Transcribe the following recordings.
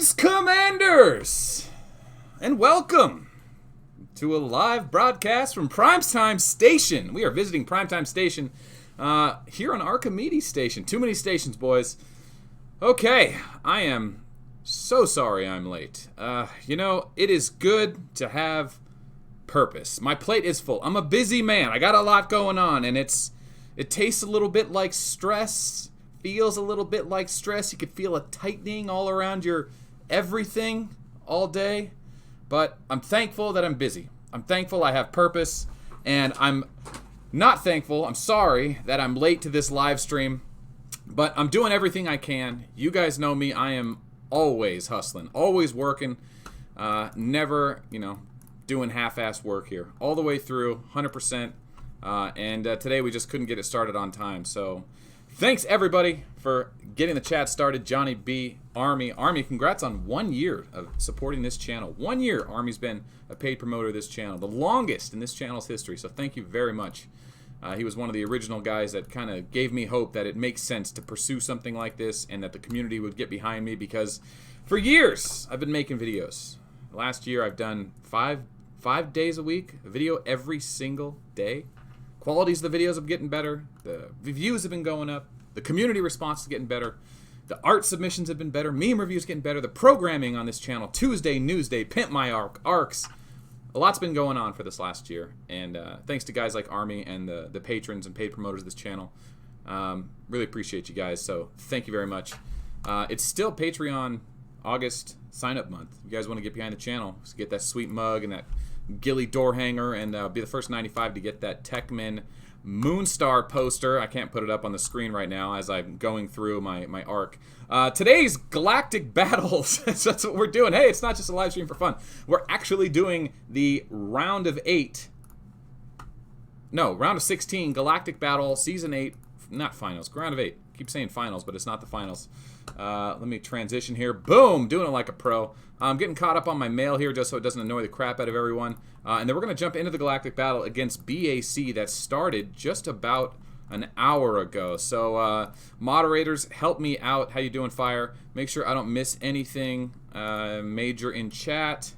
Greetings, Commanders, and welcome to a live broadcast from Primetime Station. We are visiting Primetime Station here on Archimedes Station. Too many stations, boys. Okay, I am so sorry I'm late. It is good to have purpose. My plate is full. I'm a busy man. I got a lot going on, and it tastes a little bit like stress. Feels a little bit like stress. You could feel a tightening all around your everything all day. But I'm thankful that I'm busy. I'm thankful I have purpose. And I'm not thankful, I'm sorry that I'm late to this live stream. But I'm doing everything I can. You guys know me. I am always hustling, always working. Never, doing half-ass work here. All the way through, 100%. And today we just couldn't get it started on time. So thanks, everybody, for getting the chat started. Johnny B, Army, congrats on 1 year of supporting this channel. 1 year, Army's been a paid promoter of this channel, the longest in this channel's history, so thank you very much. He was one of the original guys that kind of gave me hope that it makes sense to pursue something like this and that the community would get behind me, because for years I've been making videos. Last year I've done five days a week, a video every single day. Qualities of the videos are getting better. The views have been going up. The community response is getting better. The art submissions have been better. Meme reviews getting better. The programming on this channel, Tuesday, Newsday, Pimp My Arcs. A lot's been going on for this last year. And thanks to guys like Army and the patrons and paid promoters of this channel. Really appreciate you guys. So thank you very much. It's still Patreon August sign-up month. You guys want to get behind the channel, so get that sweet mug and that Gilly door hanger, and be the first 95 to get that Techman Moonstar poster. I can't put it up on the screen right now as I'm going through my arc. Today's Galactic battles. That's what we're doing. Hey, it's not just a live stream for fun. We're actually doing the round of 16 Galactic battle season 8, not finals, round of 8. Keep saying finals, but it's not the finals. Let me transition here. Boom! Doing it like a pro. I'm getting caught up on my mail here just so it doesn't annoy the crap out of everyone. And then we're going to jump into the Galactic battle against BAC that started just about an hour ago. So, moderators, help me out. How you doing, Fire? Make sure I don't miss anything major in chat.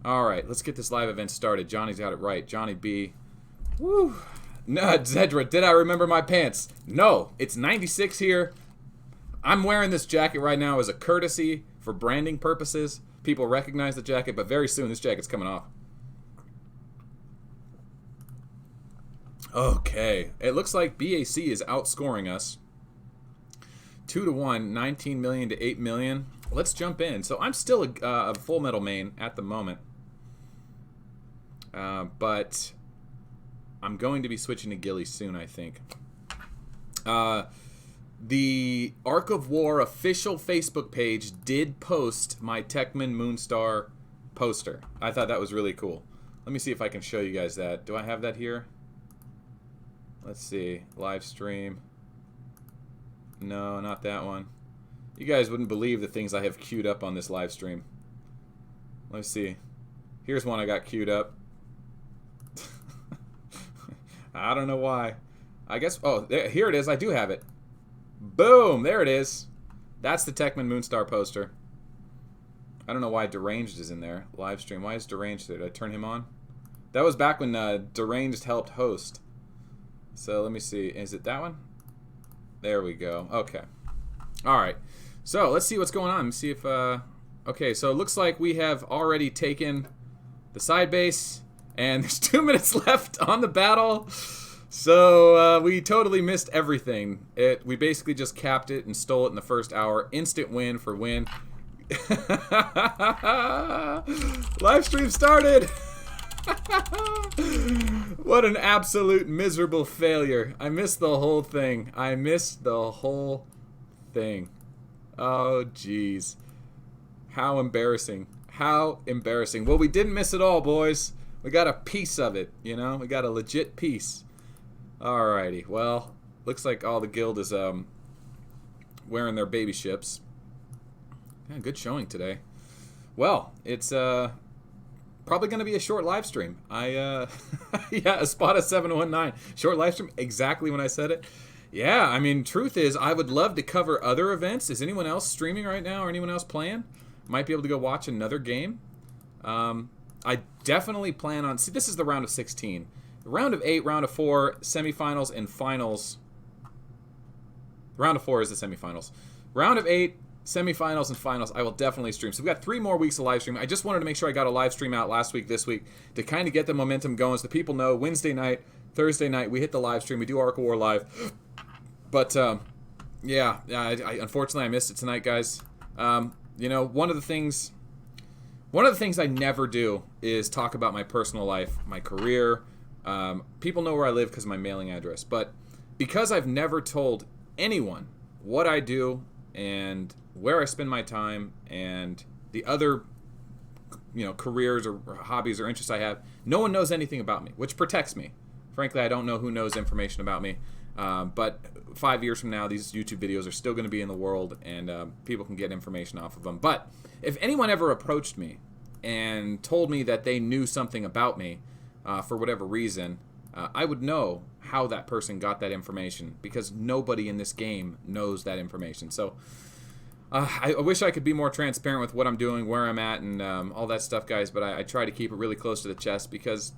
All right, let's get this live event started. Johnny's got it right. Johnny B. Woo! No, Zedra, did I remember my pants? No, it's 96 here. I'm wearing this jacket right now as a courtesy for branding purposes. People recognize the jacket, but very soon this jacket's coming off. Okay, it looks like BAC is outscoring us 2-1, 19 million to 8 million. Let's jump in. So I'm still a Full Metal main at the moment, but I'm going to be switching to Gilly soon, I think. The Arc of War official Facebook page did post my Techman Moonstar poster. I thought that was really cool. Let me see if I can show you guys that. Do I have that here? Let's see. Live stream. No, not that one. You guys wouldn't believe the things I have queued up on this live stream. Let's see. Here's one I got queued up. I don't know why. I guess, here it is. I do have it. Boom, there it is. That's the Techman Moonstar poster. I don't know why Deranged is in there. Live stream. Why is Deranged there? Did I turn him on? That was back when Deranged helped host. So let me see. Is it that one? There we go. Okay. All right. So let's see what's going on. Let's see if... Okay, so it looks like we have already taken the side base. And there's 2 minutes left on the battle. So we totally missed everything. We basically just capped it and stole it in the first hour. Instant win for win. Live stream started. What an absolute miserable failure. I missed the whole thing. Oh, jeez. How embarrassing. How embarrassing. Well, we didn't miss it all, boys. We got a piece of it, We got a legit piece. Alrighty, well, looks like all the guild is wearing their baby ships. Yeah, good showing today. Well, it's probably going to be a short live stream. Yeah, a spot of 719. Short live stream, exactly when I said it. Yeah, I mean, truth is, I would love to cover other events. Is anyone else streaming right now or anyone else playing? Might be able to go watch another game. I definitely plan on... See, this is the round of 16. The round of 8, round of 4, semifinals, and finals. Round of 4 is the semifinals. Round of 8, semifinals, and finals, I will definitely stream. So we've got 3 more weeks of live stream. I just wanted to make sure I got a live stream out last week, this week, to kind of get the momentum going so the people know Wednesday night, Thursday night, we hit the live stream. We do Arc of War live. But, yeah, unfortunately I missed it tonight, guys. You know, one of the things I never do is talk about my personal life, my career. People know where I live because of my mailing address. But because I've never told anyone what I do and where I spend my time and the other, careers or hobbies or interests I have, no one knows anything about me, which protects me. Frankly, I don't know who knows information about me. But 5 years from now, these YouTube videos are still going to be in the world, and people can get information off of them. But if anyone ever approached me and told me that they knew something about me for whatever reason, I would know how that person got that information, because nobody in this game knows that information. So I wish I could be more transparent with what I'm doing, where I'm at, and all that stuff, guys, but I try to keep it really close to the chest because,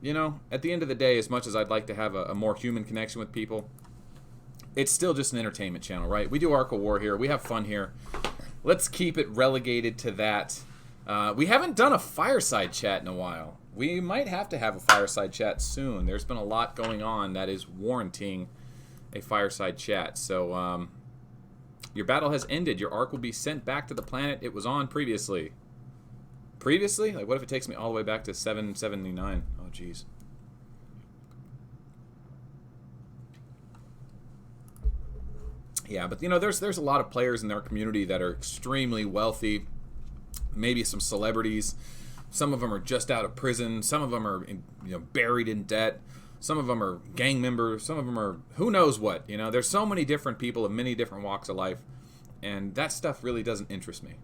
at the end of the day, as much as I'd like to have a more human connection with people, it's still just an entertainment channel, right? We do Arc of War here. We have fun here. Let's keep it relegated to that. We haven't done a Fireside chat in a while. We might have to have a Fireside chat soon. There's been a lot going on that is warranting a Fireside chat. So, your battle has ended. Your arc will be sent back to the planet it was on previously. Previously? Like, what if it takes me all the way back to 779? Oh, jeez. Yeah, but, there's a lot of players in our community that are extremely wealthy. Maybe some celebrities. Some of them are just out of prison. Some of them are, buried in debt. Some of them are gang members. Some of them are who knows what. There's so many different people in many different walks of life, and that stuff really doesn't interest me.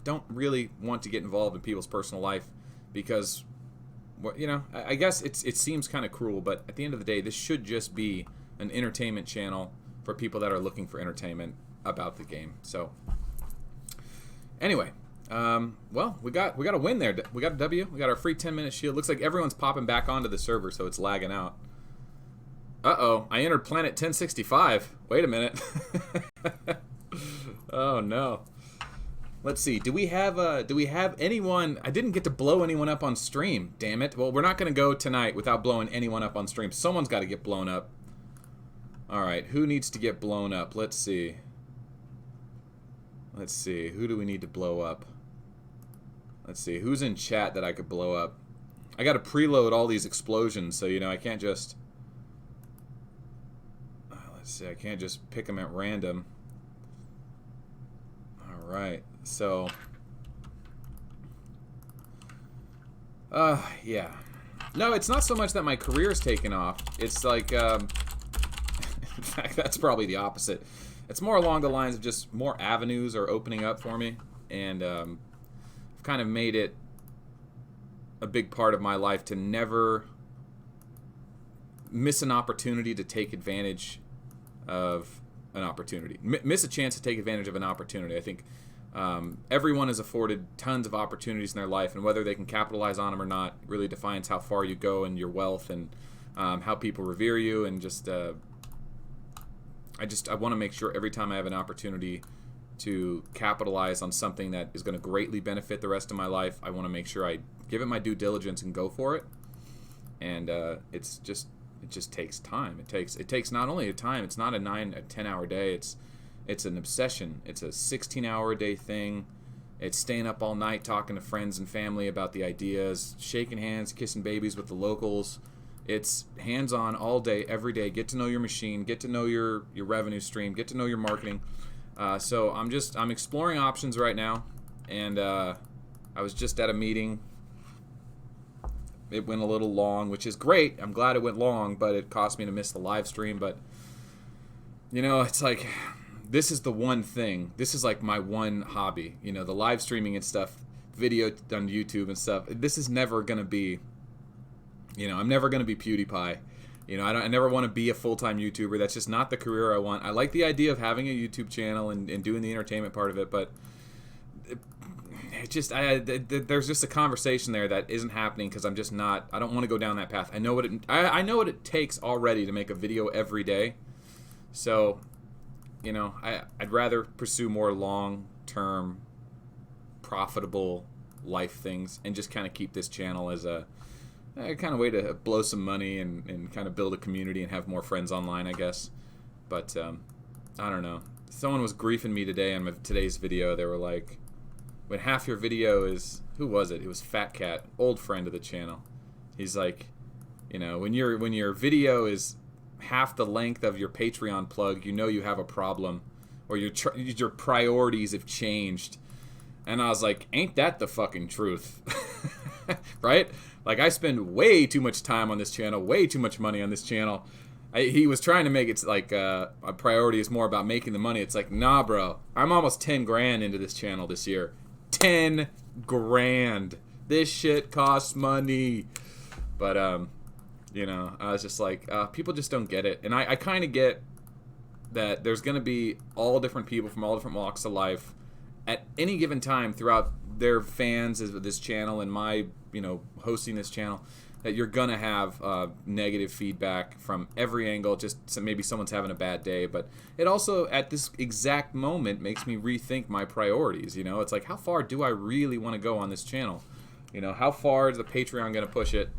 Don't really want to get involved in people's personal life because, I guess it seems kind of cruel, but at the end of the day, this should just be an entertainment channel for people that are looking for entertainment about the game. So, anyway. Well, we got a win there. We got a W. We got our free 10-minute shield. Looks like everyone's popping back onto the server, so it's lagging out. Uh-oh. I entered planet 1065. Wait a minute. Oh, no. Let's see. Do we have anyone... I didn't get to blow anyone up on stream. Damn it. Well, we're not going to go tonight without blowing anyone up on stream. Someone's got to get blown up. All right. Who needs to get blown up? Let's see. Let's see. Who do we need to blow up? Let's see. Who's in chat that I could blow up? I got to preload all these explosions, so, I can't just... let's see. I can't just pick them at random. All right. So... yeah. No, it's not so much that my career's taken off. It's like, in fact, that's probably the opposite. It's more along the lines of just more avenues are opening up for me, and I've kind of made it a big part of my life to never miss an opportunity to take advantage of an opportunity. Miss a chance to take advantage of an opportunity. I think everyone is afforded tons of opportunities in their life, and whether they can capitalize on them or not really defines how far you go in your wealth and how people revere you, and just... I want to make sure every time I have an opportunity to capitalize on something that is going to greatly benefit the rest of my life, I want to make sure I give it my due diligence and go for it. And it just takes time. It takes not only a time. It's not a 10-hour day. It's an obsession. It's a 16-hour a day thing. It's staying up all night talking to friends and family about the ideas, shaking hands, kissing babies with the locals. It's hands-on all day, every day. Get to know your machine. Get to know your revenue stream. Get to know your marketing. So I'm exploring options right now, and I was just at a meeting. It went a little long, which is great. I'm glad it went long, but it cost me to miss the live stream. But it's like this is the one thing. This is like my one hobby. The live streaming and stuff, video on YouTube and stuff. This is never gonna be. I'm never going to be PewDiePie. I never want to be a full-time YouTuber. That's just not the career I want. I like the idea of having a YouTube channel and doing the entertainment part of it, but there's just a conversation there that isn't happening because I'm just not. I don't want to go down that path. I know I know what it takes already to make a video every day. So, I'd rather pursue more long-term, profitable life things and just kind of keep this channel as a kind of way to blow some money and kind of build a community and have more friends online, I guess. But I don't know. Someone was griefing me today on today's video. They were like, when half your video is, who was it? It was Fat Cat, old friend of the channel. He's like, when your video is half the length of your Patreon plug, you have a problem, or your priorities have changed. And I was like, ain't that the fucking truth? Right? Like, I spend way too much time on this channel, way too much money on this channel. He was trying to make it like a priority is more about making the money. It's like, nah, bro. I'm almost 10 grand into this channel this year. 10 grand. This shit costs money. But, I was just like, people just don't get it. And I kind of get that there's going to be all different people from all different walks of life at any given time throughout their fans of this channel and my, hosting this channel, that you're going to have negative feedback from every angle. Just maybe someone's having a bad day. But it also, at this exact moment, makes me rethink my priorities. It's like, how far do I really want to go on this channel? How far is the Patreon going to push it?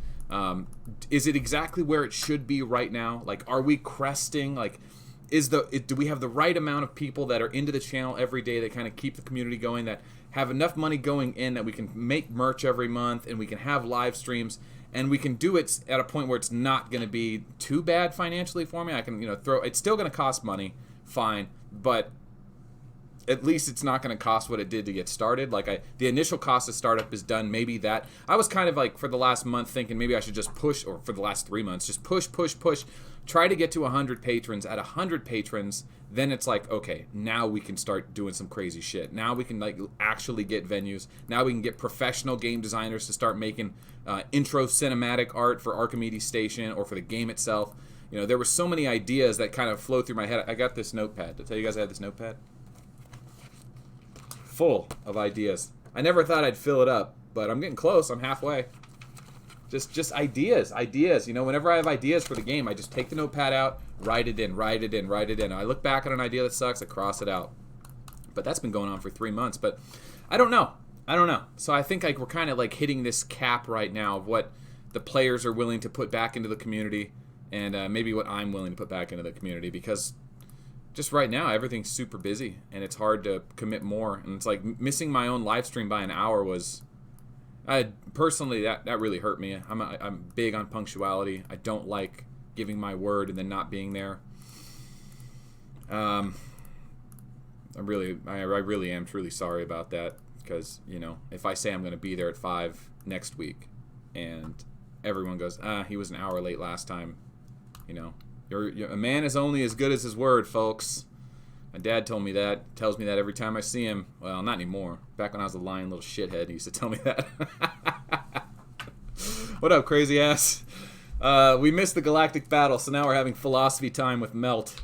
Is it exactly where it should be right now? Like, are we cresting? Like, do we have the right amount of people that are into the channel every day that kind of keep the community going, that have enough money going in that we can make merch every month and we can have live streams and we can do it at a point where it's not going to be too bad financially for me? I can, it's still going to cost money, fine, but at least it's not going to cost what it did to get started. Like, the initial cost of startup is done. Maybe that I was kind of like, for the last month, thinking maybe I should just push, or for the last 3 months, just push, try to get to 100 patrons. At 100 patrons, then it's like, okay, now we can start doing some crazy shit. Now we can actually get venues. Now we can get professional game designers to start making intro cinematic art for Archimedes Station or for the game itself. There were so many ideas that kind of flow through my head. I got this notepad. Did I tell you guys I had this notepad? Full of ideas. I never thought I'd fill it up, but I'm getting close. I'm halfway. Just ideas. Whenever I have ideas for the game, I just take the notepad out, write it in. I look back at an idea that sucks, I cross it out. But that's been going on for 3 months. But I don't know. So I think we're kind of like hitting this cap right now of what the players are willing to put back into the community, and maybe what I'm willing to put back into the community, because just right now everything's super busy and it's hard to commit more. And it's like missing my own live stream by an hour was, personally, that really hurt me. I'm big on punctuality. I don't like giving my word and then not being there. I really am truly sorry about that, because if I say I'm going to be there at 5 next week and everyone goes, he was an hour late last time, a man is only as good as his word, folks. My dad told me that, tells me that every time I see him. Well, not anymore. Back when I was a lying little shithead, he used to tell me that. What up, crazy ass? We missed the Galactic battle, so now we're having philosophy time with Melt,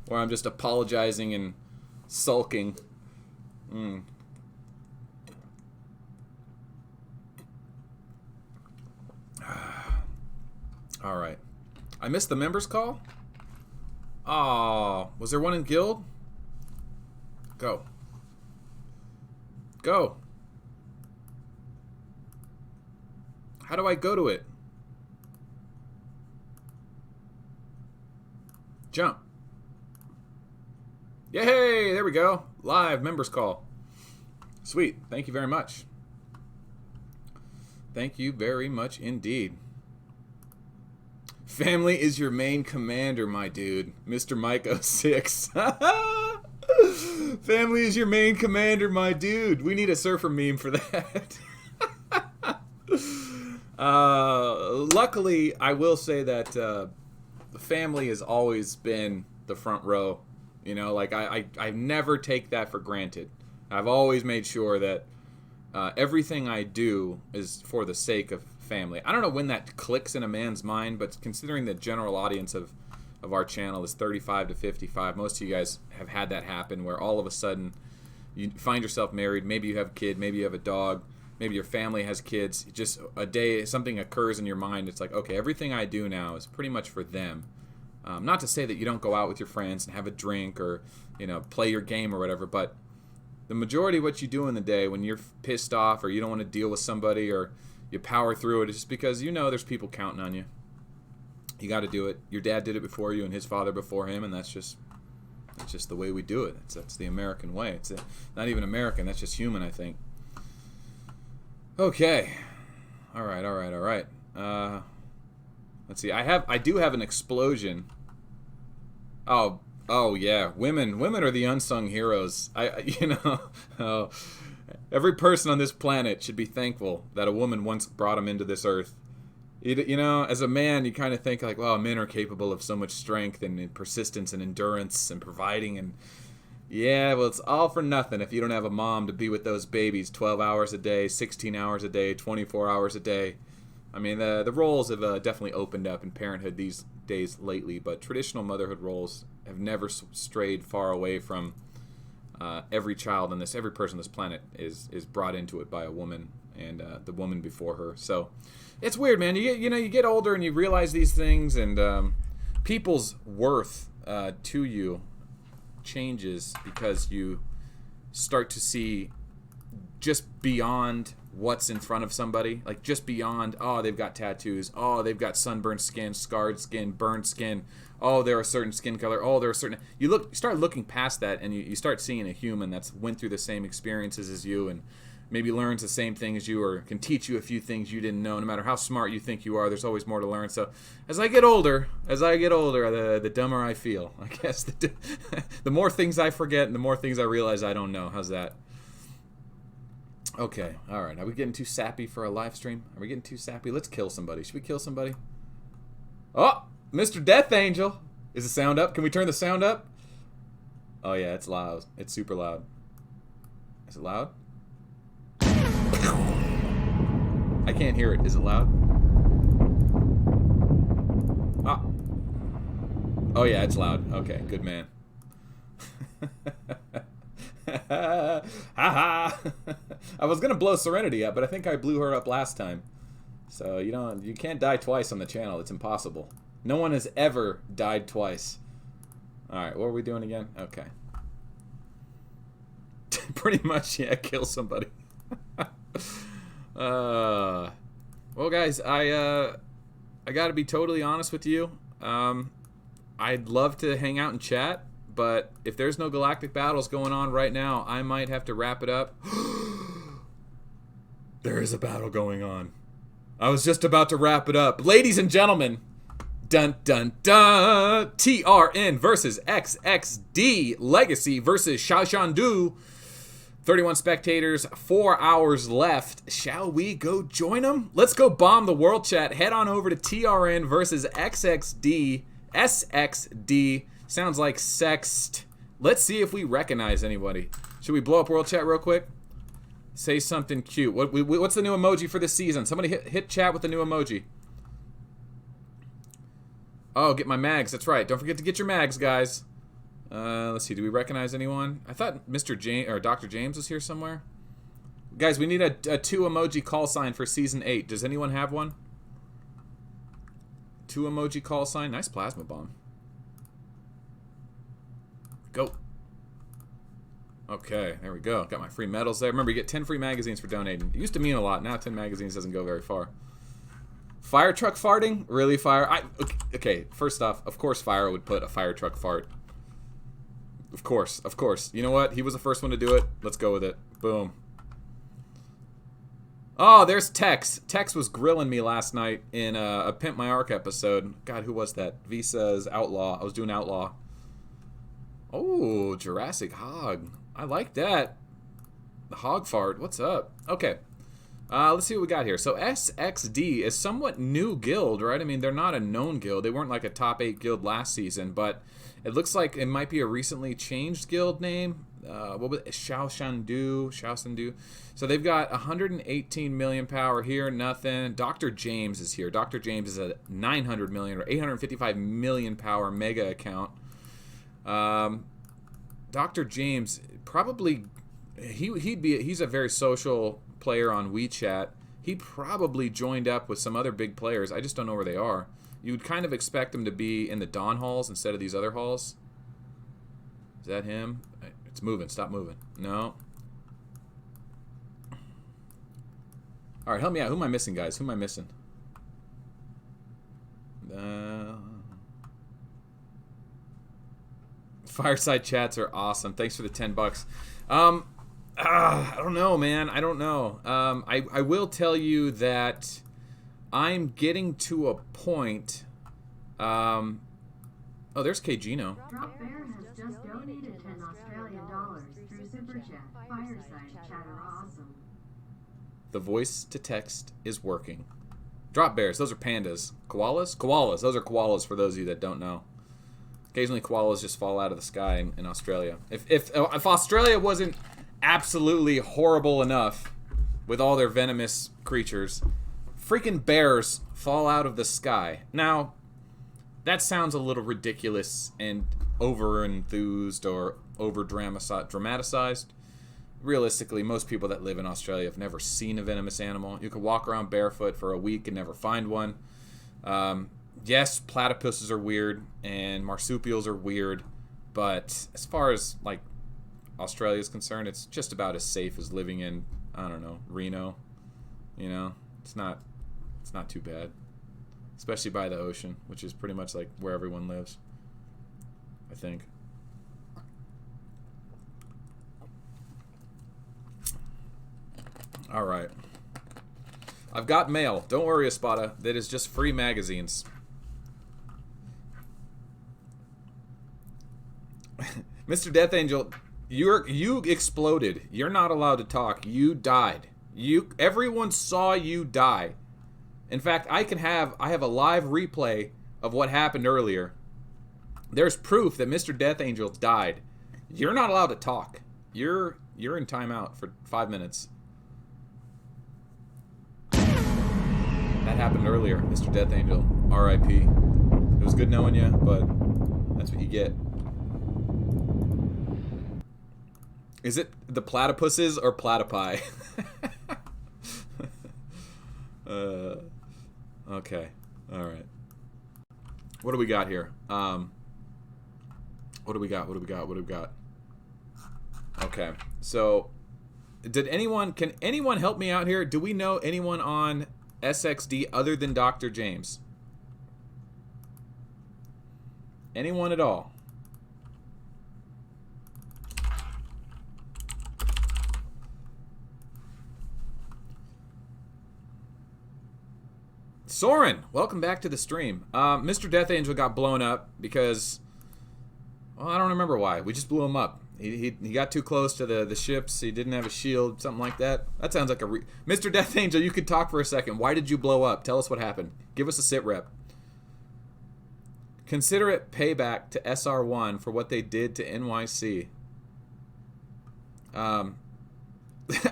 where I'm just apologizing and sulking. All right. I missed the members call? Oh, was there one in guild? Go. How do I go to it? Jump. Yay, there we go. Live members call. Sweet. Thank you very much. Thank you very much indeed. Family is your main commander, my dude. Mr. Mike 06. Family is your main commander, my dude. We need a surfer meme for that. Luckily, I will say that the family has always been the front row. I never take that for granted. I've always made sure that everything I do is for the sake of family. I don't know when that clicks in a man's mind, but considering the general audience of our channel is 35 to 55, most of you guys have had that happen where all of a sudden you find yourself married, maybe you have a kid, maybe you have a dog, maybe your family has kids, just a day, something occurs in your mind, it's like, okay, everything I do now is pretty much for them. Not to say that you don't go out with your friends and have a drink or, play your game or whatever, but the majority of what you do in the day when you're pissed off or you don't want to deal with somebody or you power through it is just because there's people counting on you. You got to do it. Your dad did it before you and his father before him, and that's just the way we do it. That's the American way. It's not even American. That's just human, I think. Okay. All right. Let's see. I do have an explosion. Oh yeah. Women are the unsung heroes. Every person on this planet should be thankful that a woman once brought them into this earth. As a man, you kind of think like, well, men are capable of so much strength and persistence and endurance and providing, and yeah, well, it's all for nothing if you don't have a mom to be with those babies 12 hours a day, 16 hours a day, 24 hours a day. I mean, the roles have definitely opened up in parenthood these days lately, but traditional motherhood roles have never strayed far away from every child on every person on this planet is brought into it by a woman and the woman before her. So it's weird, man. You get older and you realize these things, and people's worth to you changes because you start to see just beyond what's in front of somebody, like just beyond, oh, they've got tattoos, oh, they've got sunburned skin, scarred skin, burned skin, oh, they're a certain skin color, oh, they're a certain, you start looking past that, and you start seeing a human that's went through the same experiences as you and maybe learns the same thing as you or can teach you a few things you didn't know. No matter how smart you think you are, there's always more to learn. So as I get older, the dumber I feel. I guess the more things I forget and the more things I realize I don't know. How's that? Okay, all right. Are we getting too sappy for a live stream? Are we getting too sappy? Let's kill somebody. Should we kill somebody? Oh, Mr. Death Angel. Is the sound up? Can we turn the sound up? Oh, yeah, it's loud. It's super loud. Is it loud? I can't hear it. Is it loud? Ah. Oh, yeah, it's loud. Okay, good man. Ha! I was gonna blow Serenity up, but I think I blew her up last time. So you can't die twice on the channel. It's impossible. No one has ever died twice. Alright, what are we doing again? Okay. Pretty much, yeah, kill somebody. Well, guys, I gotta be totally honest with you. I'd love to hang out and chat, but if there's no galactic battles going on right now, I might have to wrap it up. There is a battle going on. I was just about to wrap it up. Ladies and gentlemen, dun dun dun, TRN versus XXD, Legacy versus Shashandu. 31 spectators, 4 hours left. Shall we go join them? Let's go bomb the world chat. Head on over to TRN versus XXD. SXD. Sounds like sext. Let's see if we recognize anybody. Should we blow up world chat real quick? Say something cute. What's the new emoji for this season? Somebody hit chat with the new emoji. Oh, get my mags. That's right. Don't forget to get your mags, guys. Let's see. Do we recognize anyone? I thought Mr. James or Dr. James was here somewhere. Guys, we need a 2 emoji call sign for season 8. Does anyone have one? 2 emoji call sign. Nice plasma bomb. Go. Okay, there we go. Got my free medals there. Remember, you get 10 free magazines for donating. It used to mean a lot. Now 10 magazines doesn't go very far. Fire truck farting? Really, Fire? Okay, first off, of course Fire would put a fire truck fart. Of course, of course. You know what? He was the first one to do it. Let's go with it. Boom. Oh, there's Tex. Tex was grilling me last night in a Pimp My Arc episode. God, who was that? Visa's Outlaw. I was doing Outlaw. Oh, Jurassic Hog. I like that. The hog fart. What's up? Okay. Let's see what we got here. So SXD is somewhat new guild, right? I mean, they're not a known guild. They weren't like a top 8 guild last season, but it looks like it might be a recently changed guild name. What was it? Shaoshandu. So they've got 118 million power here, nothing. Dr. James is here. Dr. James is a 900 million or 855 million power mega account. Dr. James probably he's a very social player on WeChat. He probably joined up with some other big players. I just don't know where they are. You would kind of expect him to be in the Dawn halls instead of these other halls. Is that him? It's moving. Stop moving. No. All right, help me out. Who am I missing, guys? Who am I missing? Fireside chats are awesome. Thanks for the $10. I don't know, man. I don't know. I will tell you that I'm getting to a point. Oh, there's Kgino. Drop Bear has just donated $10 through Super Chat. Fireside chat are awesome. The voice to text is working. Drop bears, those are pandas. Koalas? Koalas. Those are koalas for those of you that don't know. Occasionally koalas just fall out of the sky in Australia. If Australia wasn't absolutely horrible enough with all their venomous creatures, freaking bears fall out of the sky. Now, that sounds a little ridiculous and over-enthused or over-dramatized. Realistically, most people that live in Australia have never seen a venomous animal. You could walk around barefoot for a week and never find one. Yes, platypuses are weird and marsupials are weird, but as far as like Australia is concerned, it's just about as safe as living in, I don't know, Reno. You know, it's not too bad, especially by the ocean, which is pretty much like where everyone lives, I think. All right. I've got mail. Don't worry, Espada. That is just free magazines. Mr. Death Angel, you exploded. You're not allowed to talk. You died. Everyone saw you die. In fact, I have a live replay of what happened earlier. There's proof that Mr. Death Angel died. You're not allowed to talk. You're in timeout for 5 minutes. That happened earlier, Mr. Death Angel. R.I.P. It was good knowing you, but that's what you get. Is it the platypuses or platypi? Okay. All right. What do we got here? What do we got? Okay. So, can anyone help me out here? Do we know anyone on SXD other than Dr. James? Anyone at all? Soren, welcome back to the stream. Mr. Death Angel got blown up because, well, I don't remember why. We just blew him up. He got too close to the ships. He didn't have a shield, something like that. That sounds like Mr. Death Angel, you could talk for a second. Why did you blow up? Tell us what happened. Give us a sit rep. Consider it payback to SR1 for what they did to NYC.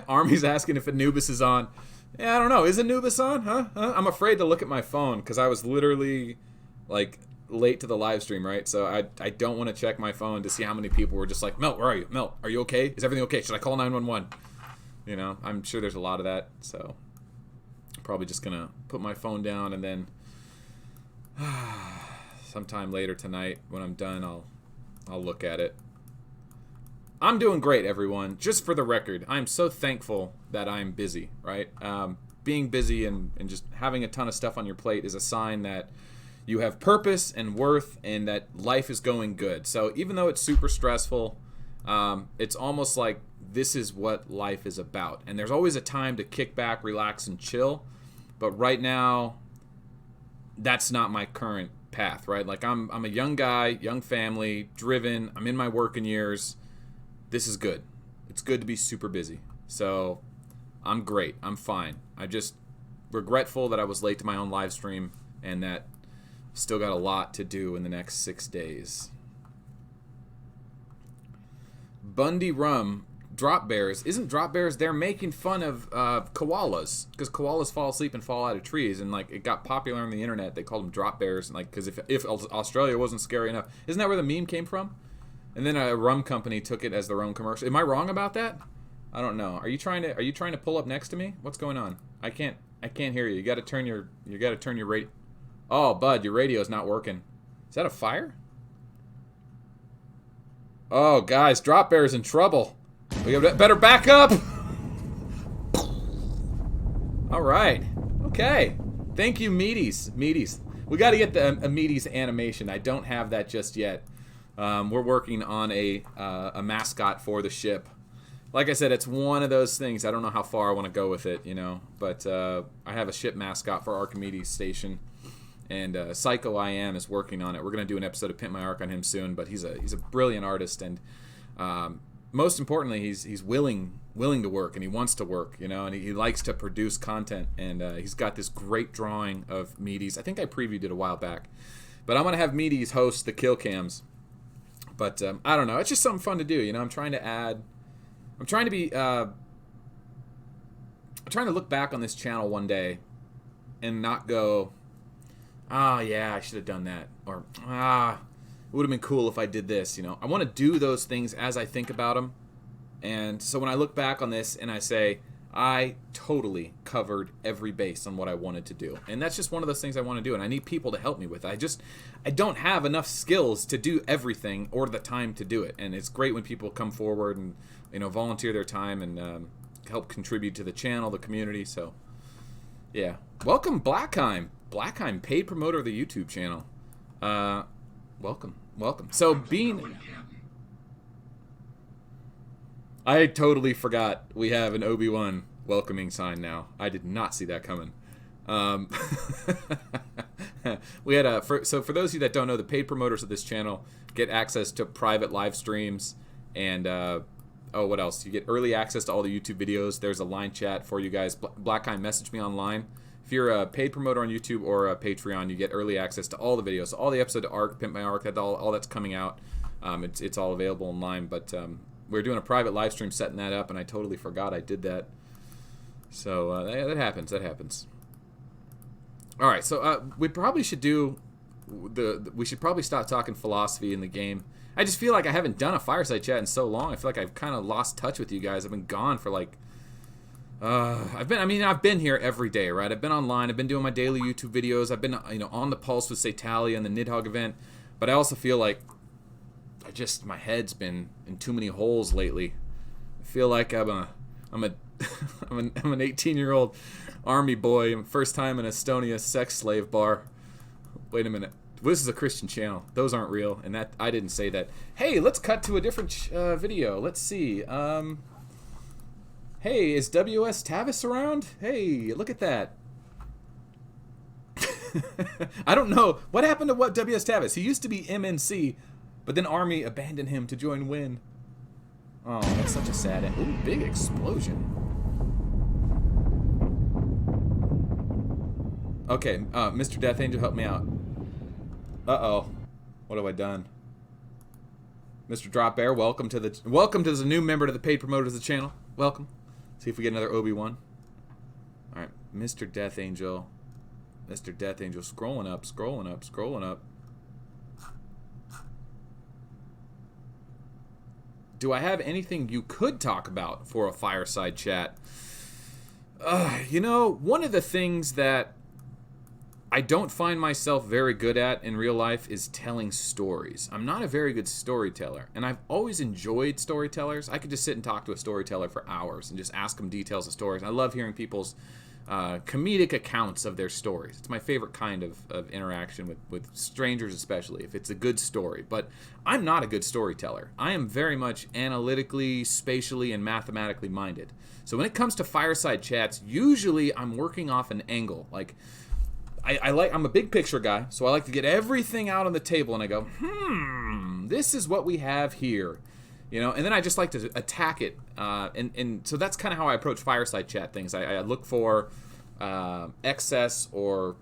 Army's asking if Anubis is on. Yeah, I don't know. Is Anubis on? Huh? I'm afraid to look at my phone because I was literally like late to the live stream, right? So I don't want to check my phone to see how many people were just like, Melt, where are you? Melt, are you okay? Is everything okay? Should I call 911? You know, I'm sure there's a lot of that. So I'm probably just going to put my phone down and then sometime later tonight when I'm done, I'll look at it. I'm doing great, everyone. Just for the record, I'm so thankful that I'm busy, right? Being busy and just having a ton of stuff on your plate is a sign that you have purpose and worth and that life is going good. So even though it's super stressful, it's almost like this is what life is about. And there's always a time to kick back, relax, and chill. But right now, that's not my current path, right? Like I'm a young guy, young family, driven. I'm in my working years. This is good. It's good to be super busy. So I'm great. I'm fine. I'm just regretful that I was late to my own live stream and that still got a lot to do in the next 6 days. Bundy Rum, Drop Bears. Isn't Drop Bears, they're making fun of koalas because koalas fall asleep and fall out of trees, and like it got popular on the internet. They called them Drop Bears, and like because if Australia wasn't scary enough, isn't that where the meme came from? And then a rum company took it as their own commercial. Am I wrong about that? I don't know. Are you trying to pull up next to me? What's going on? I can't hear you. You got to turn your radio. Oh, bud, your radio's not working. Is that a fire? Oh, guys, Drop Bear's in trouble. We better back up. All right. Okay. Thank you, Meaties. We got to get the Meaties animation. I don't have that just yet. We're working on a mascot for the ship. Like I said, it's one of those things. I don't know how far I want to go with it, But I have a ship mascot for Archimedes Station, and Psycho I Am is working on it. We're gonna do an episode of Pimp My Arc on him soon. But he's a brilliant artist, and most importantly, he's willing to work, and he wants to work, And he likes to produce content, and he's got this great drawing of Meaties. I think I previewed it a while back, but I'm gonna have Meaties host the kill cams. But I don't know. It's just something fun to do, I'm trying to look back on this channel one day and not go, yeah, I should have done that, or it would have been cool if I did this. I want to do those things as I think about them, and so when I look back on this and I say, I totally covered every base on what I wanted to do, and that's just one of those things I want to do, and I need people to help me with it. I don't have enough skills to do everything or the time to do it, and it's great when people come forward and volunteer their time and help contribute to the channel, the community. So, yeah. Welcome, Blackheim. Blackheim, paid promoter of the YouTube channel. Welcome. So, I totally forgot we have an Obi-Wan welcoming sign now. I did not see that coming. We had so for those of you that don't know, the paid promoters of this channel get access to private live streams and what else? You get early access to all the YouTube videos. There's a line chat for you guys. Blackheim, message me online. If you're a paid promoter on YouTube or a Patreon, you get early access to all the videos. So all the episode of Arc, Pimp My Arc, all that's coming out. It's all available online. But we're doing a private live stream, setting that up, and I totally forgot I did that. So that happens. All right. So we probably should do we should probably stop talking philosophy in the game. I just feel like I haven't done a Fireside chat in so long. I feel like I've kind of lost touch with you guys. I've been gone for like, I've been here every day, right? I've been online. I've been doing my daily YouTube videos. I've been, on the pulse with Satalia and the Nidhogg event. But I also feel like my head's been in too many holes lately. I feel like I'm an 18-year-old army boy. First time in Estonia sex slave bar. Wait a minute. This is a Christian channel. Those aren't real, and that I didn't say that. Hey, let's cut to a different video. Let's see. Hey, is W.S. Tavis around? Hey, look at that. I don't know. What happened to W.S. Tavis? He used to be MNC, but then Army abandoned him to join Win. Oh, that's such a sad end. Ooh, big explosion. Okay, Mr. Death Angel, help me out. Uh-oh. What have I done? Mr. Drop Bear, welcome to the new member to the paid promoters of the channel. Welcome. See if we get another Obi-Wan. Alright, Mr. Death Angel. Mr. Death Angel, scrolling up. Do I have anything you could talk about for a fireside chat? One of the things that I don't find myself very good at in real life is telling stories. I'm not a very good storyteller, and I've always enjoyed storytellers. I could just sit and talk to a storyteller for hours and just ask them details of stories. I love hearing people's comedic accounts of their stories. It's my favorite kind of interaction with strangers, especially if it's a good story. But I'm not a good storyteller. I am very much analytically, spatially, and mathematically minded. So when it comes to fireside chats, usually I'm working off an angle. Like, I'm a big picture guy, so I like to get everything out on the table, and I go, this is what we have here, and then I just like to attack it, and so that's kind of how I approach fireside chat things. I look for excess or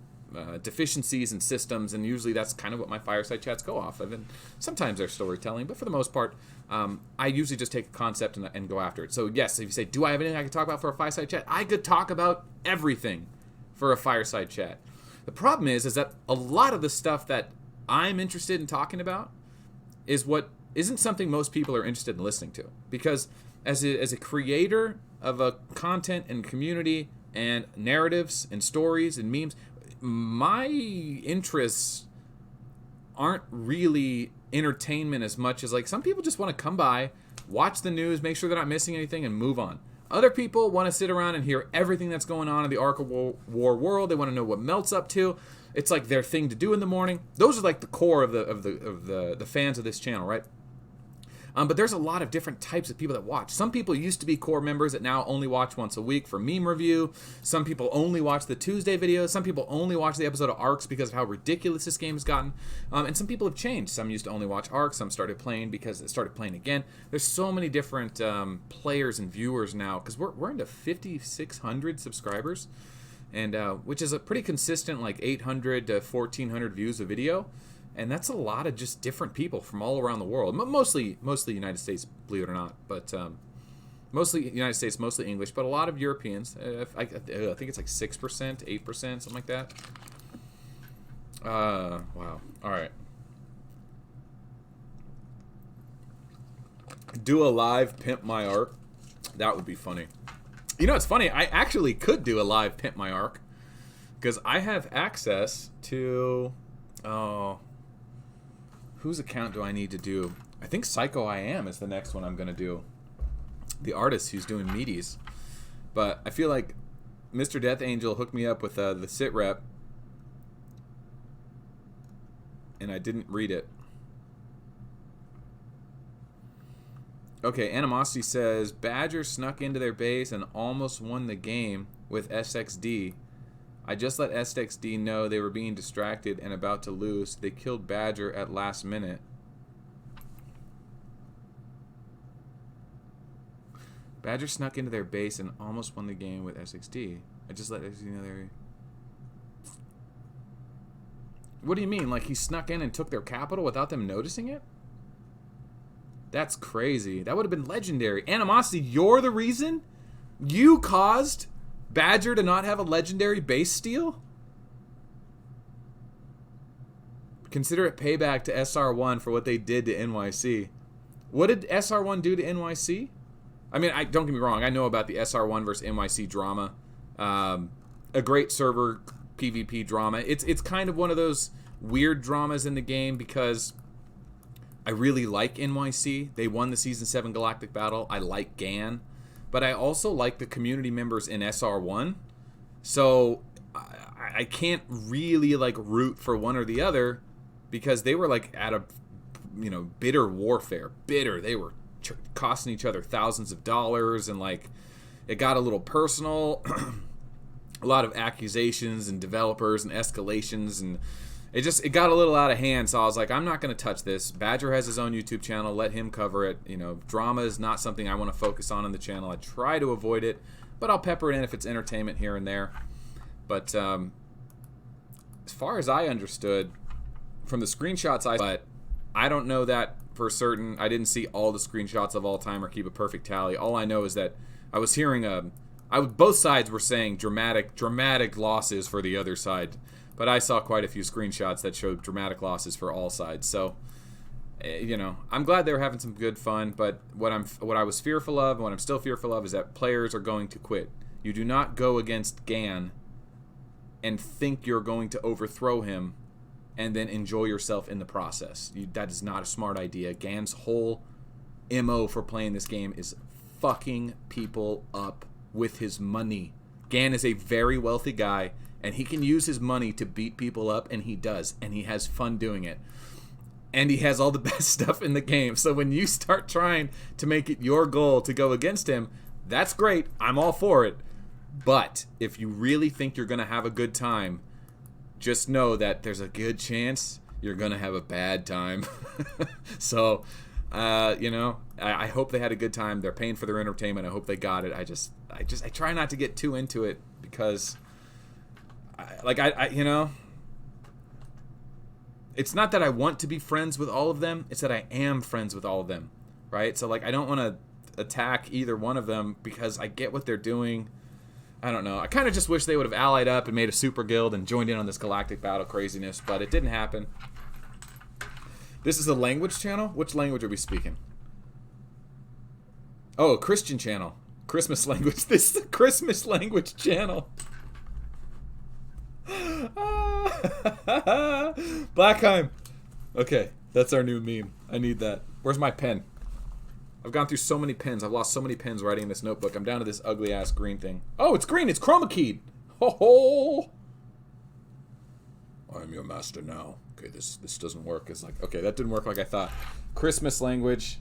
deficiencies in systems, and usually that's kind of what my fireside chats go off of, and sometimes they're storytelling, but for the most part, I usually just take a concept and go after it. So yes, if you say, do I have anything I could talk about for a fireside chat? I could talk about everything for a fireside chat. The problem is that a lot of the stuff that I'm interested in talking about is what isn't something most people are interested in listening to. Because as a creator of a content and community and narratives and stories and memes, my interests aren't really entertainment as much as, like, some people just want to come by, watch the news, make sure they're not missing anything, and move on. Other people want to sit around and hear everything that's going on in the Ark of War world. They want to know what Melt's up to. It's like their thing to do in the morning. Those are like the core of the fans of this channel, right? But there's a lot of different types of people that watch. Some people used to be core members that now only watch once a week for meme review. Some people only watch the Tuesday videos. Some people only watch the episode of Arcs because of how ridiculous this game has gotten. And some people have changed. Some used to only watch Arcs. Some started playing because it started playing again. There's so many different players and viewers now, because we're into 5,600 subscribers, and which is a pretty consistent, like 800 to 1,400 views a video. And that's a lot of just different people from all around the world. Mostly United States, believe it or not. But mostly United States, mostly English. But a lot of Europeans. I think it's like 6%, 8%, something like that. Wow. All right. Do a live Pimp My Arc. That would be funny. You know, it's funny. I actually could do a live Pimp My Arc, because I have access to... whose account do I need to do? I think Psycho I Am is the next one I'm going to do. The artist who's doing meaties. But I feel like Mr. Death Angel hooked me up with the sit rep, and I didn't read it. Okay, Animosity says, Badger snuck into their base and almost won the game with SXD. I just let SXD know they were being distracted and about to lose. They killed Badger at last minute. Badger snuck into their base and almost won the game with SXD. I just let SXD know they were... What do you mean? Like he snuck in and took their capital without them noticing it? That's crazy. That would have been legendary. Animosity, you're the reason? You caused Badger to not have a legendary base steal? Consider it payback to SR1 for what they did to NYC. What did SR1 do to NYC? I mean, don't get me wrong. I know about the SR1 versus NYC drama. A great server PvP drama. It's kind of one of those weird dramas in the game, because I really like NYC. They won the Season 7 Galactic Battle. I like GAN. But I also like the community members in SR1. So I can't really like root for one or the other, because they were like at a, bitter warfare. Bitter. They were costing each other thousands of dollars, and like it got a little personal. A lot of accusations and developers and escalations, and it got a little out of hand. So I was like, I'm not going to touch this. Badger has his own YouTube channel. Let him cover it. Drama is not something I want to focus on in the channel. I try to avoid it, but I'll pepper it in if it's entertainment here and there. But as far as I understood from the screenshots, but I don't know that for certain. I didn't see all the screenshots of all time or keep a perfect tally. All I know is that I was hearing both sides were saying dramatic losses for the other side. But I saw quite a few screenshots that showed dramatic losses for all sides. So, I'm glad they were having some good fun. But what I was fearful of, and what I'm still fearful of, is that players are going to quit. You do not go against GAN and think you're going to overthrow him and then enjoy yourself in the process. That is not a smart idea. GAN's whole MO for playing this game is fucking people up with his money. GAN is a very wealthy guy, and he can use his money to beat people up, and he does, and he has fun doing it. And he has all the best stuff in the game. So when you start trying to make it your goal to go against him, that's great. I'm all for it. But if you really think you're going to have a good time, just know that there's a good chance you're going to have a bad time. So, I hope they had a good time. They're paying for their entertainment. I hope they got it. I try not to get too into it, because it's not that I want to be friends with all of them. It's that I am friends with all of them, right? So, I don't want to attack either one of them, because I get what they're doing. I don't know. I kind of just wish they would have allied up and made a super guild and joined in on this galactic battle craziness, but it didn't happen. This is a language channel? Which language are we speaking? Oh, Christian channel. Christmas language. This is a Christmas language channel. Blackheim. Okay, that's our new meme. I need that. Where's my pen? I've gone through so many pens. I've lost so many pens writing in this notebook. I'm down to this ugly ass green thing. Oh, it's green. It's chroma keyed. Ho ho. I'm your master now. Okay, this doesn't work. It's like, okay, that didn't work like I thought. Christmas language.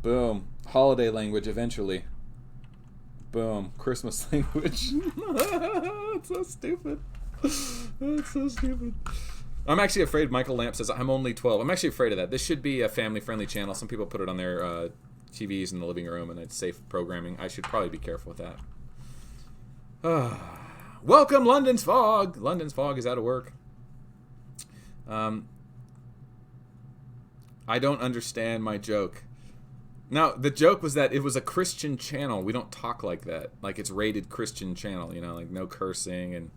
Boom. Holiday language eventually. Boom. Christmas language. It's so stupid. It's so stupid. I'm actually afraid. Michael Lamp says I'm only 12. I'm actually afraid of that. This should be a family-friendly channel. Some people put it on their TVs in the living room, and it's safe programming. I should probably be careful with that. Welcome, London's Fog. London's Fog is out of work. I don't understand my joke. Now, the joke was that it was a Christian channel. We don't talk like that. Like, it's rated Christian channel, you know, like no cursing. And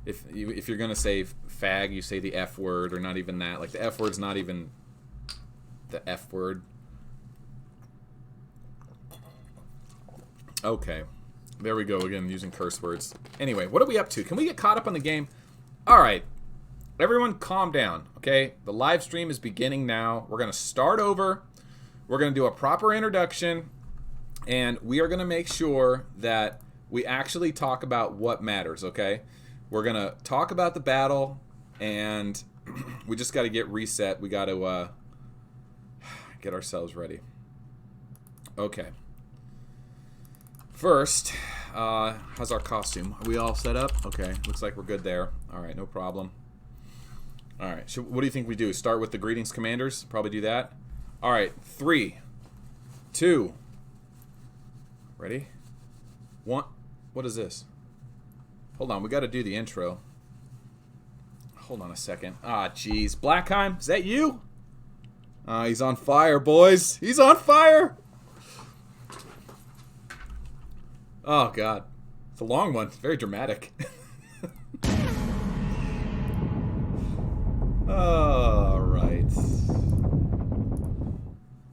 if you're going to say fag, you say the F word, or not even that. Like, the F word's not even the F word. Okay. There we go again, using curse words. Anyway, what are we up to? Can we get caught up on the game? All right. Everyone calm down, okay? The live stream is beginning now. We're going to start over. We're going to do a proper introduction, and we are going to make sure that we actually talk about what matters, okay? We're going to talk about the battle, and we just got to get reset. We got to get ourselves ready. Okay. First, how's our costume? Are we all set up? Okay, looks like we're good there. All right, no problem. All right, so what do you think we do? Start with the greetings, commanders? Probably do that. All right, 3, 2, ready? 1. What is this? Hold on, we got to do the intro. Hold on a second. Ah, jeez. Blackheim, is that you? He's on fire, boys. He's on fire. Oh, God. It's a long one. It's very dramatic. All right.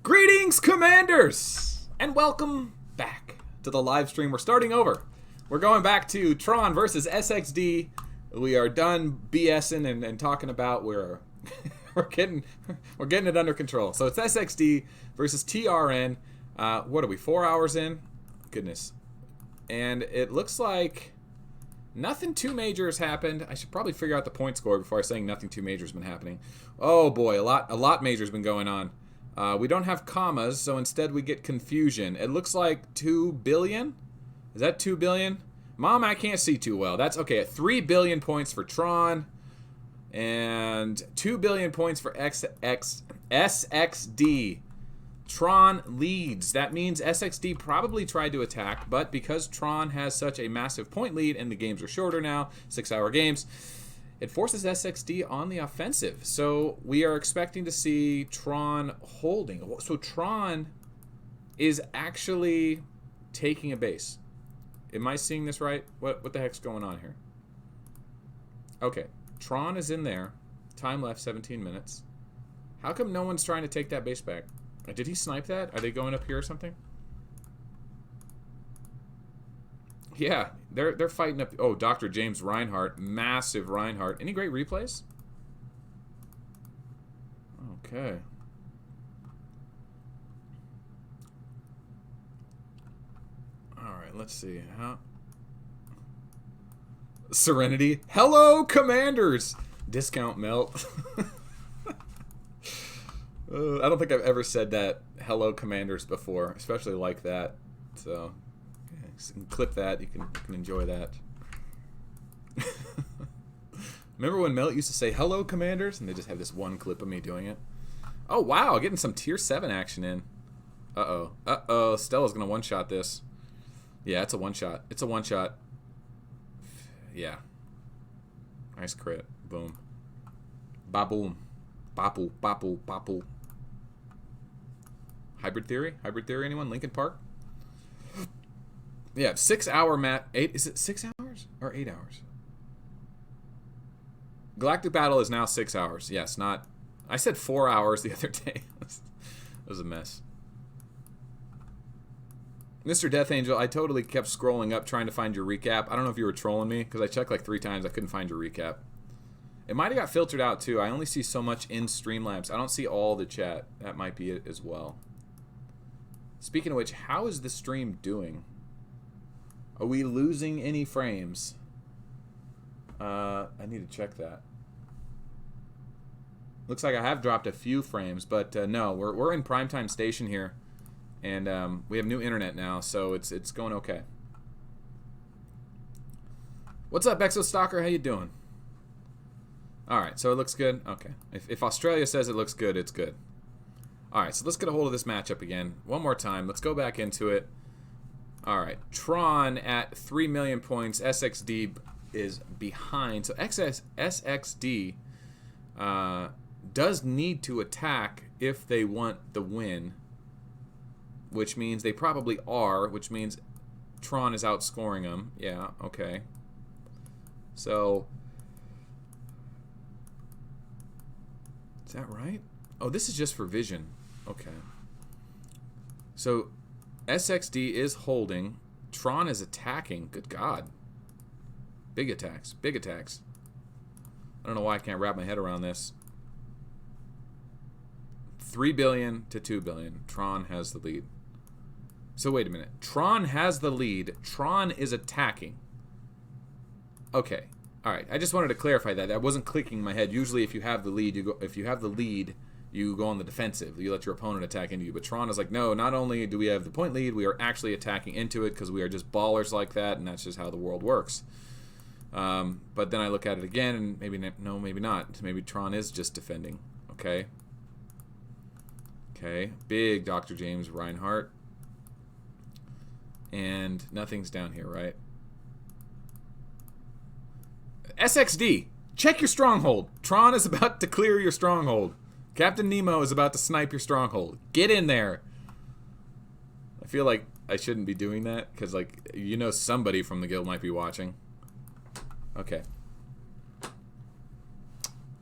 Greetings, commanders, and welcome back to the live stream. We're starting over. We're going back to Tron versus SXD. We are done BSing and talking about we're getting it under control. So it's SXD versus TRN. What are we? 4 hours in? Goodness. And it looks like nothing too major has happened. I should probably figure out the point score before I say nothing too major has been happening. Oh boy, a lot major has been going on. We don't have commas, so instead we get confusion. It looks like 2 billion. Is that 2 billion? Mom, I can't see too well. That's okay. 3 billion points for Tron and 2 billion points for SXD. Tron leads. That means SXD probably tried to attack, but because Tron has such a massive point lead and the games are shorter now, 6-hour games, it forces SXD on the offensive. So we are expecting to see Tron holding. So Tron is actually taking a base. Am I seeing this right? What the heck's going on here? Okay, Tron is in there. Time left 17 minutes. How come no one's trying to take that base back? Did he snipe that? Are they going up here or something? Yeah, they're fighting up. Oh, Dr. James Reinhardt, massive Reinhardt. Any great replays? Okay. All right, let's see. Serenity. Hello, commanders. Discount Melt. I don't think I've ever said that, hello commanders, before, especially like that. So, yeah, you can clip that. You can enjoy that. Remember when Melt used to say, hello commanders? And they just have this one clip of me doing it. Oh, wow, getting some tier 7 action in. Uh-oh. Uh-oh, Stella's going to one-shot this. Yeah, it's a one-shot. It's a one-shot. Yeah. Nice crit. Boom. Ba-boom. Bopple, bopple, bopple. Hybrid Theory? Hybrid Theory, anyone? Linkin Park? Yeah, 6-hour mat. 8, is it 6 hours or 8 hours? Galactic Battle is now 6 hours. Yes, not... I said 4 hours the other day. It was a mess. Mr. Death Angel, I totally kept scrolling up trying to find your recap. I don't know if you were trolling me, because I checked like 3 times. I couldn't find your recap. It might have got filtered out, too. I only see so much in Streamlabs. I don't see all the chat. That might be it as well. Speaking of which, how is the stream doing? Are we losing any frames? I need to check that. Looks like I have dropped a few frames, but no, we're in primetime station here. And we have new internet now, so it's going okay. What's up, Exostalker? How you doing? All right, so it looks good. Okay, if Australia says it looks good, it's good. All right, so let's get a hold of this matchup again one more time. Let's go back into it. All right, Tron at 3 million points. SXD is behind, so SXD does need to attack if they want the win. Which means they probably are, which means Tron is outscoring them. Yeah, okay. So, is that right? Oh, this is just for vision. Okay. So, SXD is holding. Tron is attacking. Good God. Big attacks. Big attacks. I don't know why I can't wrap my head around this. 3 billion to 2 billion. Tron has the lead. So wait a minute. Tron has the lead. Tron is attacking. Okay. All right. I just wanted to clarify that. That wasn't clicking in my head. Usually, if you have the lead, you go. If you have the lead, you go on the defensive. You let your opponent attack into you. But Tron is like, no. Not only do we have the point lead, we are actually attacking into it because we are just ballers like that, and that's just how the world works. But then I look at it again, and maybe no, maybe not. Maybe Tron is just defending. Okay. Okay. Big Dr. James Reinhardt. And nothing's down here, right? SXD, check your stronghold. Tron is about to clear your stronghold. Captain Nemo is about to snipe your stronghold. Get in there. I feel like I shouldn't be doing that because, like, you know, somebody from the guild might be watching. Okay.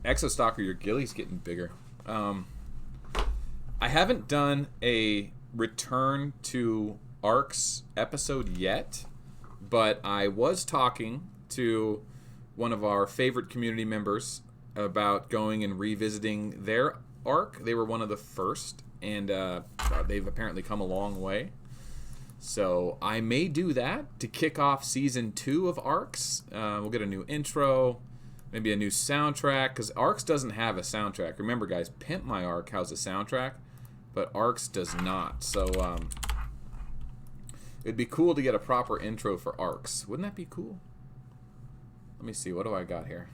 Exostalker, your ghillie's getting bigger. I haven't done a return to Arcs episode yet, but I was talking to one of our favorite community members about going and revisiting their arc. They were one of the first, and they've apparently come a long way. So I may do that to kick off season 2 of Arcs. We'll get a new intro, maybe a new soundtrack, because Arcs doesn't have a soundtrack. Remember, guys, Pimp My Arc has a soundtrack, but Arcs does not. So it'd be cool to get a proper intro for Arcs. Wouldn't that be cool? Let me see. What do I got here?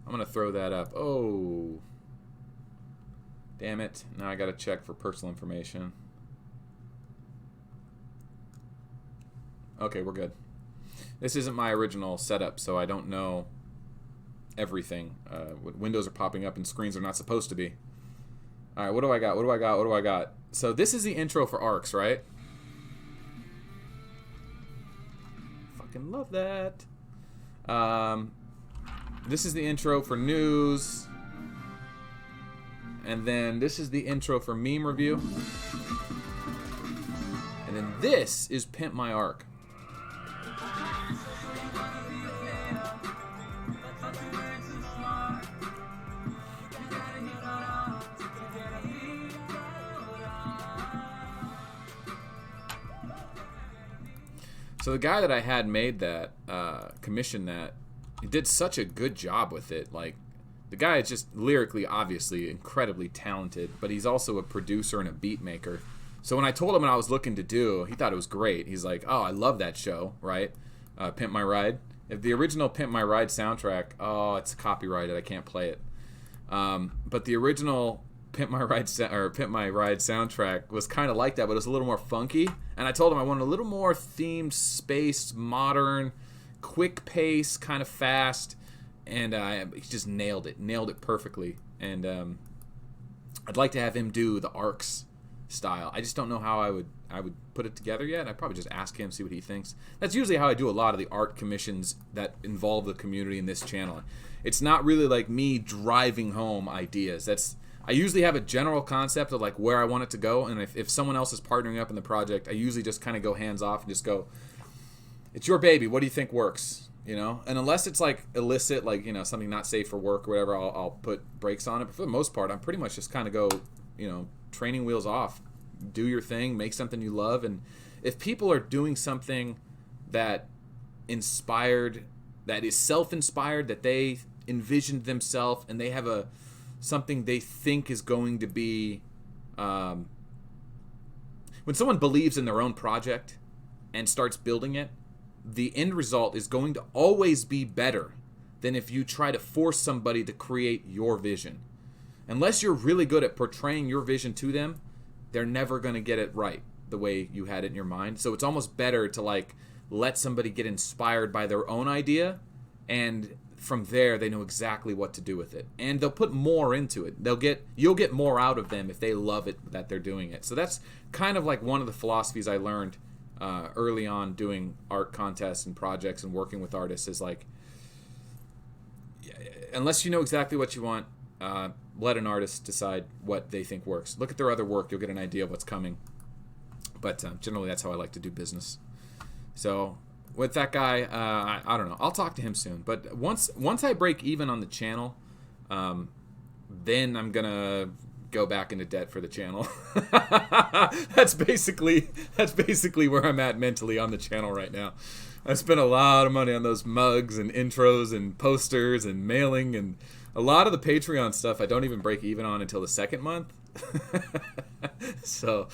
I'm going to throw that up. Oh. Damn it. Now I got to check for personal information. Okay, we're good. This isn't my original setup, so I don't know everything. Windows are popping up and screens are not supposed to be. All right, what do I got? What do I got? What do I got? So this is the intro for Arcs, right? Fucking love that. This is the intro for news. And then this is the intro for meme review. And then this is Pimp My Arc. So the guy that I had made that, commissioned that, he did such a good job with it. Like, the guy is just lyrically, obviously, incredibly talented, but he's also a producer and a beat maker. So when I told him what I was looking to do, he thought it was great. He's like, oh, I love that show, right? Pimp My Ride. If the original Pimp My Ride soundtrack, oh, it's copyrighted. I can't play it. But the original Pimp My Ride soundtrack was kind of like that, but it was a little more funky. And I told him I wanted a little more themed, space, modern, quick pace, kind of fast. And he just nailed it perfectly. And I'd like to have him do the Arcs style. I just don't know how I would put it together yet. I'd probably just ask him, see what he thinks. That's usually how I do a lot of the art commissions that involve the community in this channel. It's not really like me driving home ideas. I usually have a general concept of like where I want it to go, and if someone else is partnering up in the project, I usually just kind of go hands off and just go, it's your baby, what do you think works? You know, and unless it's like illicit, like, you know, something not safe for work or whatever, I'll put brakes on it. But for the most part, I'm pretty much just kind of go, you know, training wheels off, do your thing, make something you love. And if people are doing something that is self-inspired, that they envisioned themselves, and they have something they think is going to be, when someone believes in their own project and starts building it, the end result is going to always be better than if you try to force somebody to create your vision. Unless you're really good at portraying your vision to them, they're never going to get it right the way you had it in your mind. So it's almost better to like let somebody get inspired by their own idea, and from there they know exactly what to do with it, and they'll put more into it. You'll get more out of them if they love it that they're doing it. So that's kind of like one of the philosophies I learned early on doing art contests and projects and working with artists, is like, unless you know exactly what you want, let an artist decide what they think works. Look at their other work, you'll get an idea of what's coming. But generally that's how I like to do business. So with that guy, I don't know, I'll talk to him soon. But once I break even on the channel, then I'm gonna go back into debt for the channel. That's basically where I'm at mentally on the channel right now. I spent a lot of money on those mugs and intros and posters and mailing, and a lot of the Patreon stuff I don't even break even on until the second month. So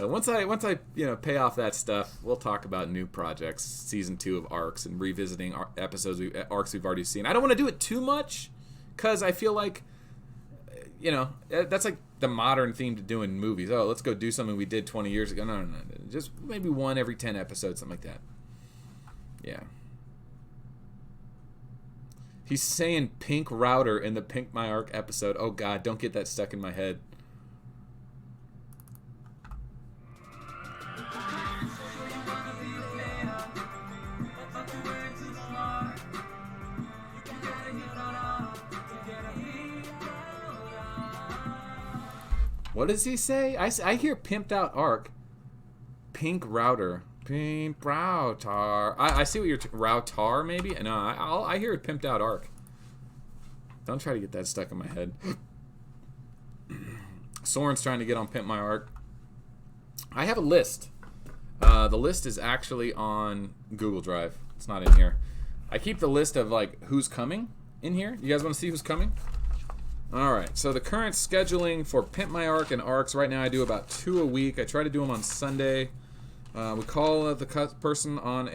once I pay off that stuff, we'll talk about new projects, season 2 of Arcs, and revisiting arcs we've already seen. I don't want to do it too much, because I feel like, that's like the modern theme to doing movies. Oh, let's go do something we did 20 years ago. No. Just maybe one every 10 episodes, something like that. Yeah. He's saying pink router in the Pink My Arc episode. Oh, God, don't get that stuck in my head. What does he say? I hear pimped out arc. Pink router. Pink router. I see what you're... router, maybe? No, I hear it pimped out arc. Don't try to get that stuck in my head. Soren's trying to get on Pimp My Arc. I have a list. The list is actually on Google Drive. It's not in here. I keep the list of, like, who's coming in here. You guys want to see who's coming? Alright, so the current scheduling for Pimp My Arc and Arcs, right now I do about 2 a week. I try to do them on Sunday. We call the person on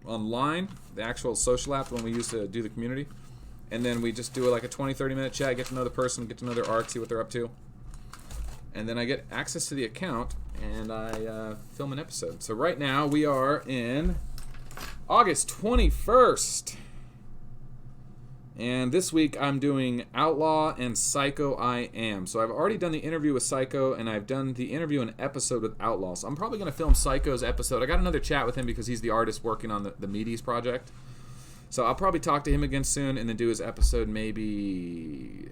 online, the actual social app, the one we use to do the community. And then we just do like a 20-30 minute chat, get to know the person, get to know their arc, see what they're up to. And then I get access to the account, and I film an episode. So right now we are in August 21st. And this week I'm doing Outlaw and Psycho I Am. So I've already done the interview with Psycho, and I've done the interview and episode with Outlaw. So I'm probably going to film Psycho's episode. I got another chat with him because he's the artist working on the Meaties project. So I'll probably talk to him again soon and then do his episode maybe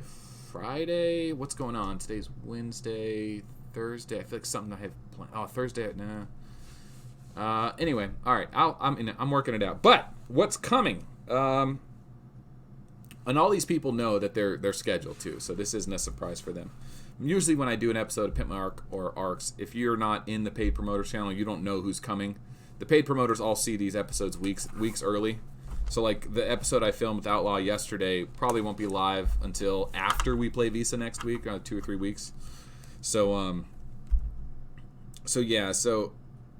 Friday. What's going on? Today's Wednesday, Thursday. I feel like something I have planned. Oh, Thursday. Nah. Anyway, all right. I'm working it out. But what's coming? And all these people know that they're scheduled too, so this isn't a surprise for them. Usually when I do an episode of Pimp My Arc or Arcs, if you're not in the paid promoters channel, you don't know who's coming. The paid promoters all see these episodes weeks early. So like the episode I filmed with Outlaw yesterday probably won't be live until after we play Visa next week, 2 or 3 weeks. So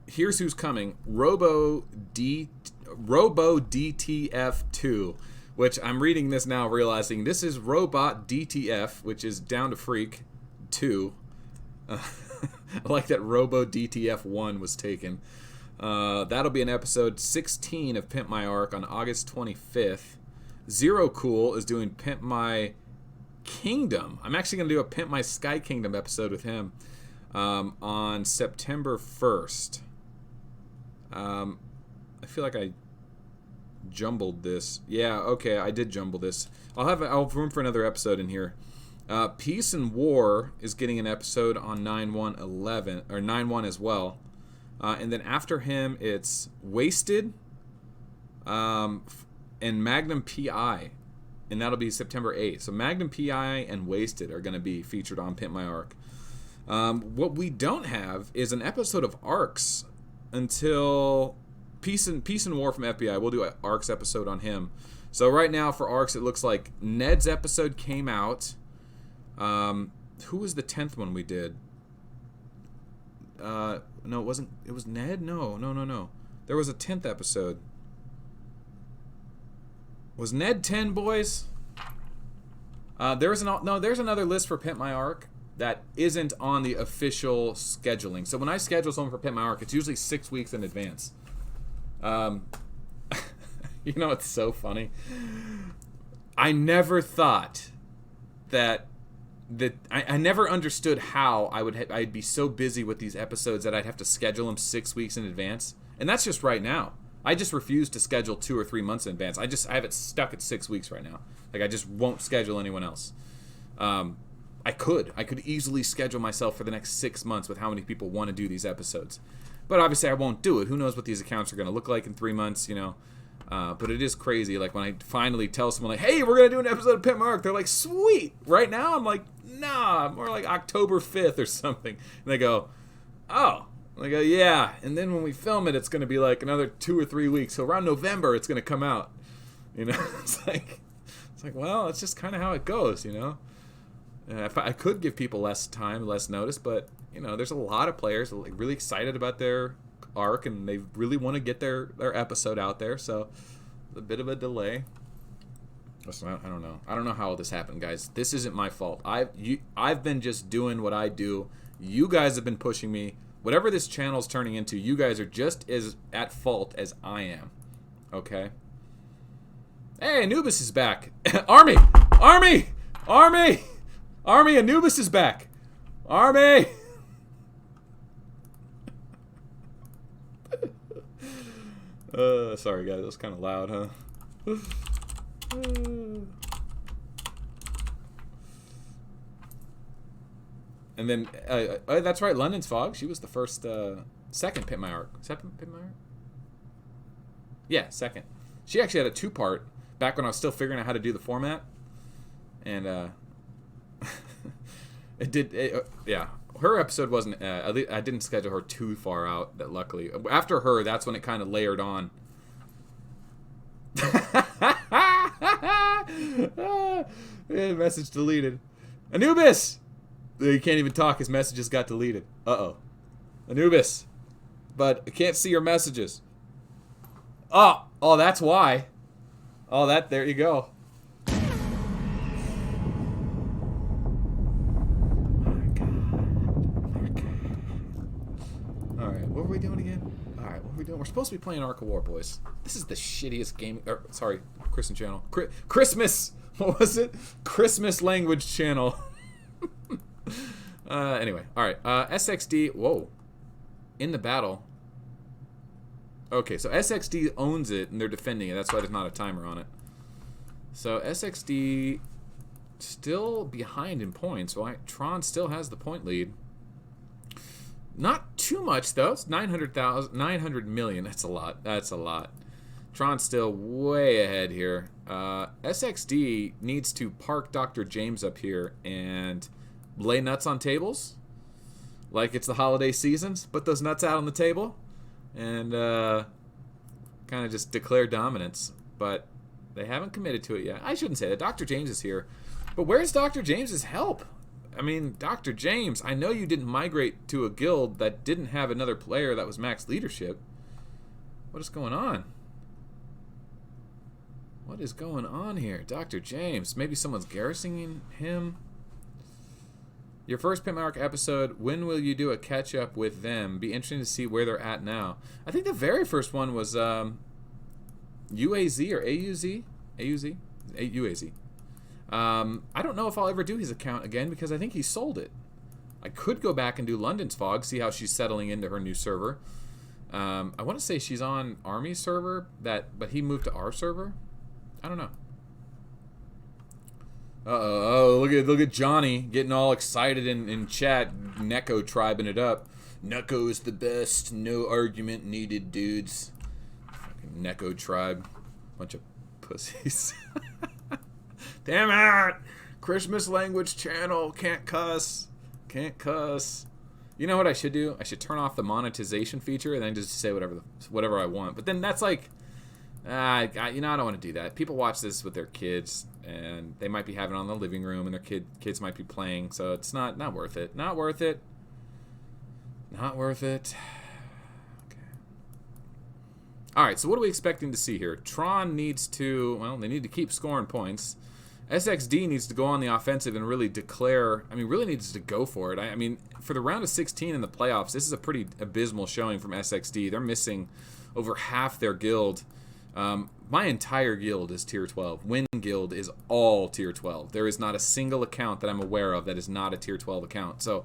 here's who's coming. Robo DTF2. Which I'm reading this now, realizing this is Robot DTF, which is Down to Freak 2. I like that Robo DTF 1 was taken. That'll be an episode 16 of Pimp My Arc on August 25th. Zero Cool is doing Pimp My Kingdom. I'm actually going to do a Pimp My Sky Kingdom episode with him on September 1st. I feel like I jumbled this. Yeah, okay, I did jumble this. I'll have room for another episode in here. Peace and War is getting an episode on 9/1/11 or 9/1 as well. And then after him, it's Wasted, and Magnum PI, and that'll be September 8th. So Magnum PI and Wasted are going to be featured on Pimp My Arc. What we don't have is an episode of Arcs until Peace and War from FBI. We'll do an Arcs episode on him. So right now for Arcs, it looks like Ned's episode came out. Who was the 10th one we did? No, it wasn't. It was Ned? No. There was a 10th episode. Was Ned 10, boys? There's another list for Pimp My Arc that isn't on the official scheduling. So when I schedule someone for Pimp My Arc, it's usually 6 weeks in advance. You know, it's so funny. I never thought that I never understood how I'd be so busy with these episodes that I'd have to schedule them 6 weeks in advance. And that's just right now. I just refuse to schedule 2 or 3 months in advance. I have it stuck at 6 weeks right now. Like, I just won't schedule anyone else. I could easily schedule myself for the next 6 months with how many people want to do these episodes. But obviously I won't do it. Who knows what these accounts are going to look like in 3 months, you know. But it is crazy. Like, when I finally tell someone, like, hey, we're going to do an episode of Pimp My Arc, they're like, sweet. Right now, I'm like, nah, more like October 5th or something. And they go, oh. And I go, yeah. And then when we film it, it's going to be like another 2 or 3 weeks. So around November, it's going to come out. You know, it's like, well, it's just kind of how it goes, you know. If I could give people less time, less notice, but, you know, there's a lot of players like really excited about their arc, and they really want to get their episode out there, so a bit of a delay. I don't know. I don't know how all this happened, guys. This isn't my fault. I've been just doing what I do. You guys have been pushing me. Whatever this channel's turning into, you guys are just as at fault as I am. Okay? Hey, Anubis is back. Army! Anubis is back. Army! Sorry guys, that was kind of loud, huh? And then, that's right, London's Fog. She was the first, second Pimp My Arc. Second Pimp My Arc? Yeah, second. She actually had a 2-part back when I was still figuring out how to do the format. And, yeah. Her episode wasn't, I didn't schedule her too far out, that luckily. After her, that's when it kind of layered on. Message deleted. Anubis! He can't even talk, his messages got deleted. Uh-oh. Anubis. But I can't see your messages. Oh, that's why. Oh, there you go. What were we doing again? Alright, what are we doing? We're supposed to be playing Ark of War, boys. This is the shittiest game. Sorry, Christian channel. Christmas! What was it? Christmas language channel. Anyway, alright. SXD. Whoa. In the battle. Okay, so SXD owns it and they're defending it. That's why there's not a timer on it. So SXD still behind in points. Well, Tron still has the point lead. Not too much, though. It's 900 million. That's a lot. Tron's still way ahead here. SXD needs to park Dr. James up here and lay nuts on tables. Like it's the holiday seasons. Put those nuts out on the table. And kind of just declare dominance. But they haven't committed to it yet. I shouldn't say that. Dr. James is here. But where's Dr. James's help? I mean, Dr. James, I know you didn't migrate to a guild that didn't have another player that was max leadership. What is going on? What is going on here? Dr. James, maybe someone's garrisoning him? Your first Pimp My Arc episode, when will you do a catch-up with them? Be interesting to see where they're at now. I think the very first one was UAZ or AUZ? AUZ? UAZ. I don't know if I'll ever do his account again because I think he sold it. I could go back and do London's Fog, see how she's settling into her new server. I want to say she's on Army server, but he moved to our server. I don't know. Oh, look at Johnny getting all excited in chat. Neko tribing it up. Neko is the best. No argument needed, dudes. Fucking Neko tribe. Bunch of pussies. Damn it! Christmas language channel. Can't cuss. Can't cuss. You know what I should do? I should turn off the monetization feature and then just say whatever I want. But then that's like, I don't want to do that. People watch this with their kids, and they might be having it on the living room, and their kids might be playing. So it's not worth it. Not worth it. Not worth it. Okay. All right. So what are we expecting to see here? Tron needs to. Well, they need to keep scoring points. SXD needs to go on the offensive and really declare. I mean, really needs to go for it. I mean, for the round of 16 in the playoffs, this is a pretty abysmal showing from SXD. They're missing over half their guild. My entire guild is tier 12. Win guild is all tier 12. There is not a single account that I'm aware of that is not a tier 12 account. So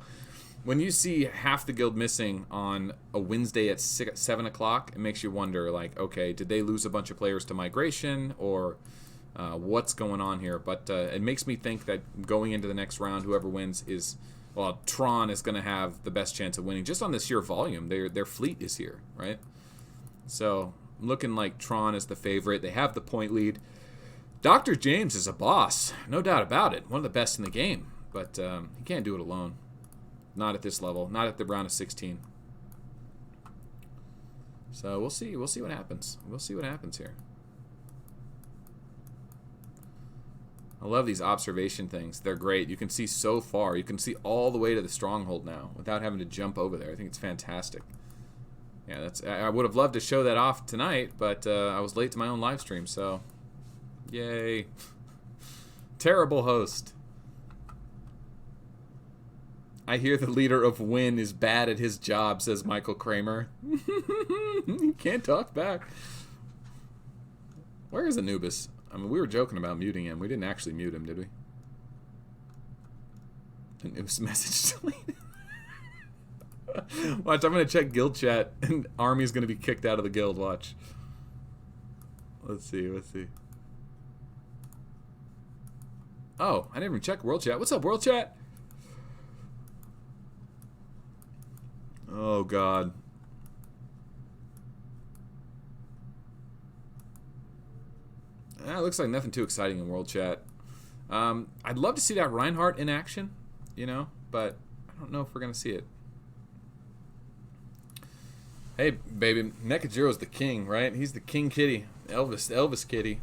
when you see half the guild missing on a Wednesday at 7 o'clock, it makes you wonder, like, okay, did they lose a bunch of players to migration, or what's going on here? But it makes me think that going into the next round, whoever wins is, well, Tron is going to have the best chance of winning just on the sheer volume. Their fleet is here, right? So looking like Tron is the favorite. They have the point lead. Dr. James is a boss, no doubt about it. One of the best in the game, but he can't do it alone. Not at this level. Not at the round of 16. So we'll see. We'll see what happens. We'll see what happens here. I love these observation things. They're great. You can see so far. You can see all the way to the stronghold now without having to jump over there. I think it's fantastic. Yeah, I would have loved to show that off tonight, but I was late to my own live stream, so yay. Terrible host. I hear the leader of Win is bad at his job, says Michael Kramer. You can't talk back. Where is Anubis? I mean, we were joking about muting him. We didn't actually mute him, did we? Anubis message deleted. Watch, I'm going to check guild chat, and Army's going to be kicked out of the guild. Watch. Let's see. Oh, I didn't even check world chat. What's up, world chat? Oh, God. It looks like nothing too exciting in world chat. I'd love to see that Reinhardt in action, but I don't know if we're going to see it. Hey, baby, Nekajiro's the king, right? He's the king kitty. Elvis kitty.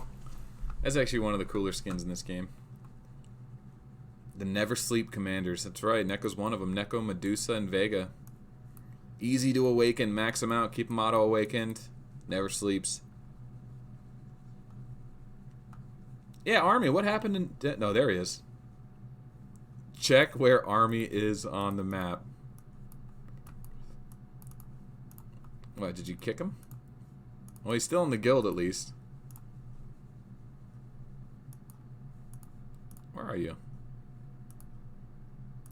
That's actually one of the cooler skins in this game. The Never Sleep Commanders. That's right. Neko's one of them. Neko, Medusa, and Vega. Easy to awaken. Max them out. Keep them auto-awakened. Never sleeps. Yeah, Army. What happened in... No, there he is. Check where Army is on the map. What, did you kick him? Well, he's still in the guild at least. Where are you?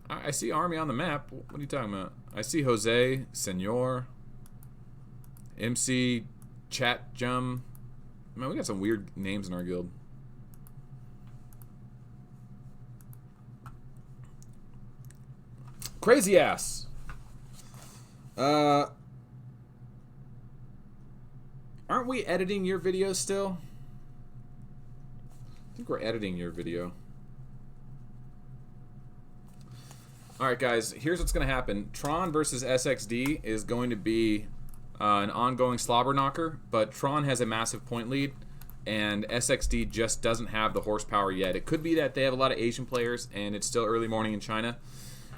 I see Army on the map. What are you talking about? I see Jose, Senor, MC, Chat Jum. Man, we got some weird names in our guild. Crazy ass. Aren't we editing your video still? I think we're editing your video. Alright guys, here's what's going to happen. Tron versus SXD is going to be an ongoing slobber knocker, but Tron has a massive point lead, and SXD just doesn't have the horsepower yet. It could be that they have a lot of Asian players, and it's still early morning in China,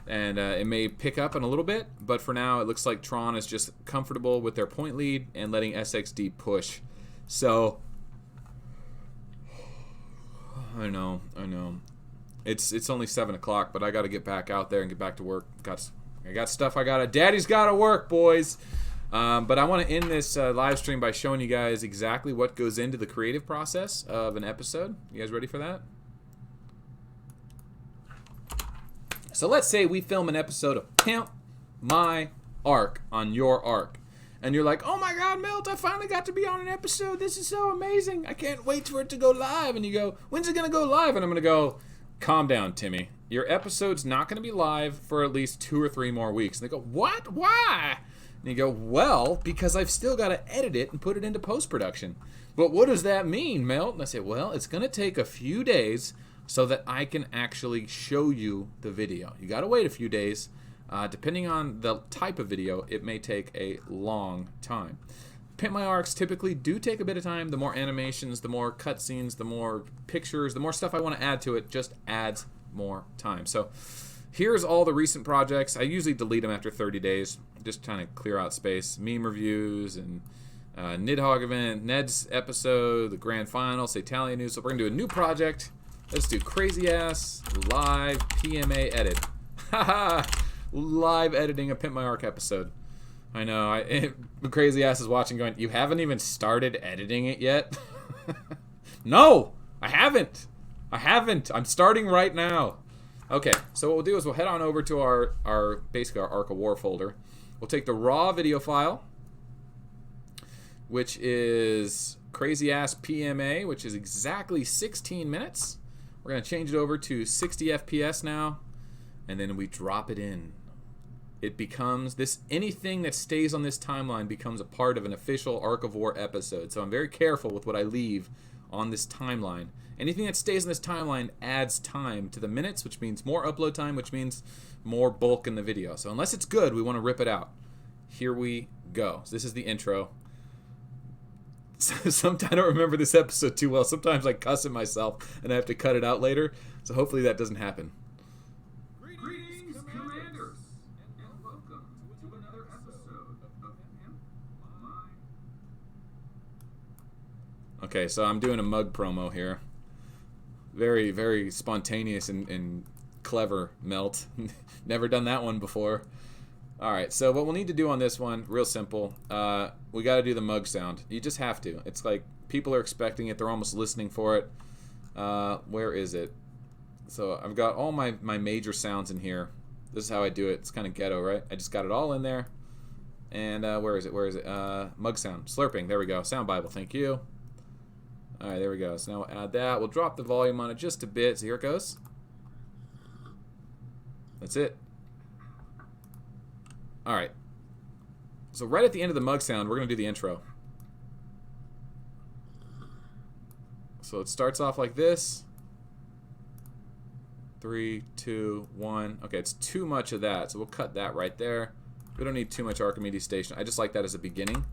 and it may pick up in a little bit, but for now it looks like Tron is just comfortable with their point lead and letting SXD push. So, I know. It's only 7 o'clock, but I got to get back out there and get back to work. I got stuff I got to... Daddy's got to work, boys! But I want to end this live stream by showing you guys exactly what goes into the creative process of an episode. You guys ready for that? So let's say we film an episode of Pimp My Arc on your arc. And you're like, oh my God, Melt, I finally got to be on an episode. This is so amazing. I can't wait for it to go live. And you go, when's it going to go live? And I'm going to go, calm down, Timmy. Your episode's not going to be live for at least 2 or 3 more weeks. And they go, what? Why? And you go, well, because I've still got to edit it and put it into post-production. But what does that mean, Melt? And I say, well, it's going to take a few days so that I can actually show you the video. You got to wait a few days. Depending on the type of video, it may take a long time. Pimp My Arcs typically do take a bit of time. The more animations, the more cutscenes, the more pictures, the more stuff I want to add to it just adds more time. So here's all the recent projects. I usually delete them after 30 days, just trying to clear out space. Meme reviews and Nidhogg event, Ned's episode, the grand final, Satalia news. So we're going to do a new project. Let's do Crazy Ass Live PMA Edit. Haha! Live editing a Pimp My Arc episode. I know. Crazy Ass is watching going, you haven't even started editing it yet? No! I haven't! I'm starting right now. Okay, so what we'll do is we'll head on over to our basically our Arc of War folder. We'll take the raw video file, which is Crazy Ass PMA, which is exactly 16 minutes. We're going to change it over to 60 FPS now, and then we drop it in. It becomes anything that stays on this timeline becomes a part of an official Arc of War episode. So I'm very careful with what I leave on this timeline. Anything that stays on this timeline adds time to the minutes, which means more upload time, which means more bulk in the video. So unless it's good, we want to rip it out. Here we go. So this is the intro. Sometimes I don't remember this episode too well. Sometimes I cuss at myself and I have to cut it out later. So hopefully that doesn't happen. Greetings, Commanders, and welcome to another episode of Pimp My. Okay, so I'm doing a mug promo here. Very, very spontaneous and clever, Melt. Never done that one before. Alright, so what we'll need to do on this one, real simple, we got to do the mug sound. You just have to. It's like people are expecting it. They're almost listening for it. Where is it? So I've got all my major sounds in here. This is how I do it. It's kind of ghetto, right? I just got it all in there. And where is it? Mug sound. Slurping. There we go. Sound Bible. Thank you. Alright, there we go. So now we'll add that. We'll drop the volume on it just a bit. So here it goes. That's it. Alright. So right at the end of the mug sound, we're going to do the intro. So it starts off like this. 3, 2, 1. Okay, it's too much of that, so we'll cut that right there. We don't need too much Archimedes Station. I just like that as a beginning.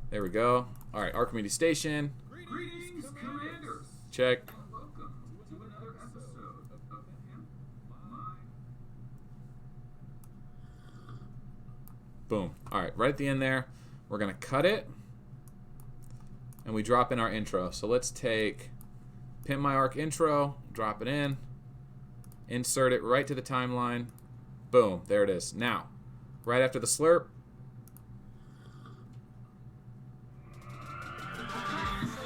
There we go. Alright, Archimedes Station. Greetings, Commanders. Check. And welcome to another episode of Pimp My. Boom. Alright, right at the end there, we're going to cut it. And we drop in our intro. So let's take Pimp My Arc intro, drop it in, insert it right to the timeline. Boom. There it is. Now, right after the slurp,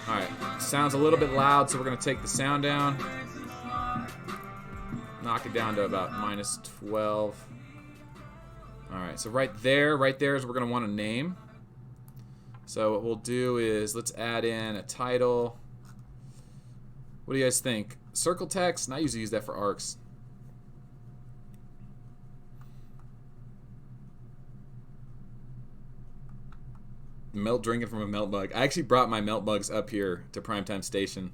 alright, sounds a little bit loud, so we're going to take the sound down. Knock it down to about -12. Alright, so right there is we're going to want a name. So what we'll do is let's add in a title. What do you guys think? Circle text? And I usually use that for arcs. Melt drinking from a melt mug. I actually brought my melt mugs up here to Primetime Station.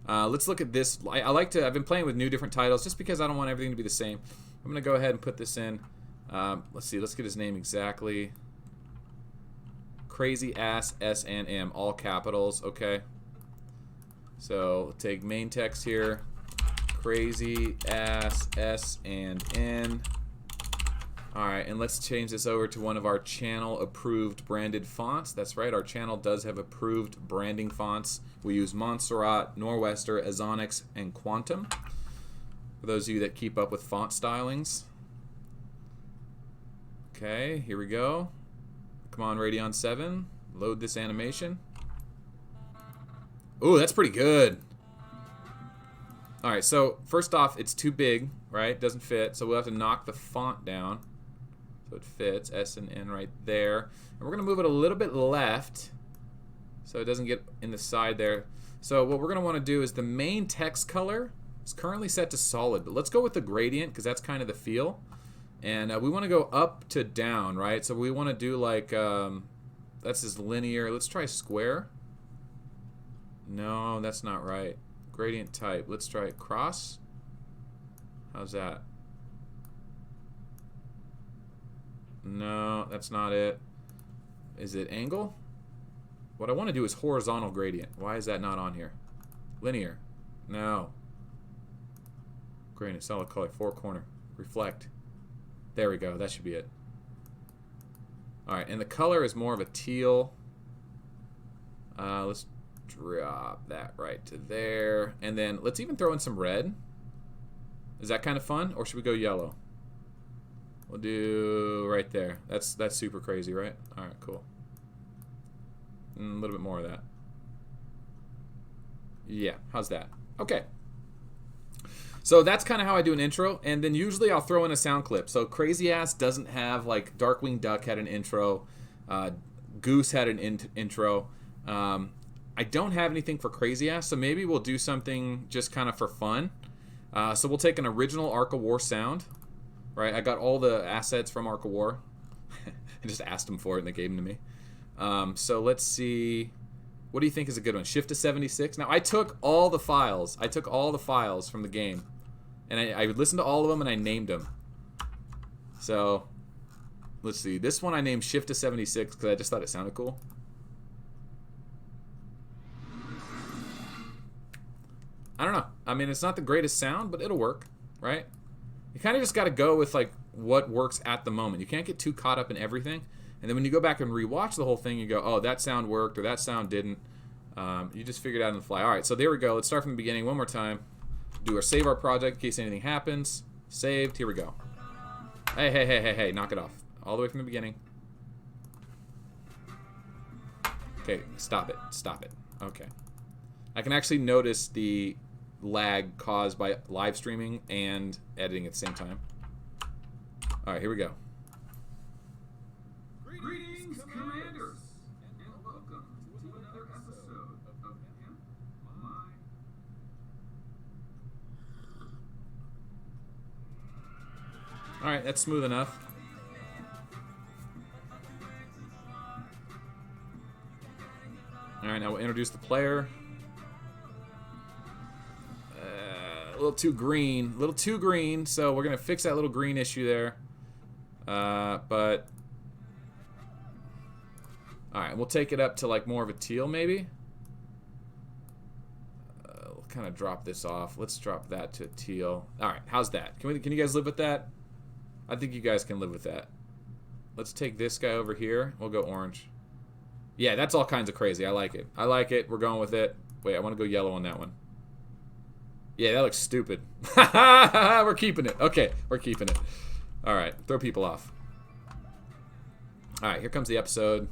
Let's look at this. I've been playing with new different titles just because I don't want everything to be the same. I'm going to go ahead and put this in. Let's see. Let's get his name exactly. Crazy Ass S and M, all capitals. Okay. So take main text here. Crazy Ass S and N. Alright, and let's change this over to one of our channel approved branded fonts. That's right, our channel does have approved branding fonts. We use Montserrat, Norwester, Azonix, and Quantum. For those of you that keep up with font stylings. Okay, here we go. Come on, Radeon 7. Load this animation. Ooh, that's pretty good. Alright, so first off, it's too big, right? Doesn't fit, so we'll have to knock the font down. So it fits, S and N right there. And we're going to move it a little bit left so it doesn't get in the side there. So what we're going to want to do is the main text color is currently set to solid, but let's go with the gradient because that's kind of the feel. And we want to go up to down, right? So we want to do like, that's just linear. Let's try square. No, that's not right. Gradient type. Let's try cross. How's that? No, that's not it. Is it angle? What I want to do is horizontal gradient. Why is that not on here? Linear. No. Gradient, solid color, four corner. Reflect. There we go. That should be it. Alright, and the color is more of a teal. Let's drop that right to there. And then let's even throw in some red. Is that kind of fun? Or should we go yellow? We'll do right there. That's super crazy, right? Alright, cool. A little bit more of that. Yeah, how's that? Okay. So that's kind of how I do an intro, and then usually I'll throw in a sound clip. So Crazy Ass doesn't have, like, Darkwing Duck had an intro, Goose had an intro. I don't have anything for Crazy Ass, so maybe we'll do something just kind of for fun. So we'll take an original Ark of War sound, right? I got all the assets from Ark of War. I just asked them for it, and they gave them to me. So let's see. What do you think is a good one? Shift to 76. Now, I took all the files. I took all the files from the game. And I listened to all of them, and I named them. So, let's see. This one I named Shift to 76 because I just thought it sounded cool. I don't know. I mean, it's not the greatest sound, but it'll work, right? You kind of just got to go with, like, what works at the moment. You can't get too caught up in everything. And then when you go back and rewatch the whole thing, you go, oh, that sound worked or that sound didn't. You just figured it out on the fly. All right, so there we go. Let's start from the beginning one more time. Save our project in case anything happens. Saved. Here we go. Hey. Knock it off. All the way from the beginning. Okay, stop it. Stop it. Okay. I can actually notice the lag caused by live streaming and editing at the same time. All right, here we go. Greetings, Commanders, and welcome to another episode of My. All right, that's smooth enough. All right, now we'll introduce the player. A little too green, so we're gonna fix that little green issue there. But all right, we'll take it up to like more of a teal, maybe. We'll kind of drop this off. Let's drop that to a teal. All right, how's that? Can you guys live with that? I think you guys can live with that. Let's take this guy over here. We'll go orange. Yeah, that's all kinds of crazy. I like it. I like it. We're going with it. Wait, I want to go yellow on that one. Yeah, that looks stupid. We're keeping it. Okay, we're keeping it. All right, throw people off. All right, here comes the episode.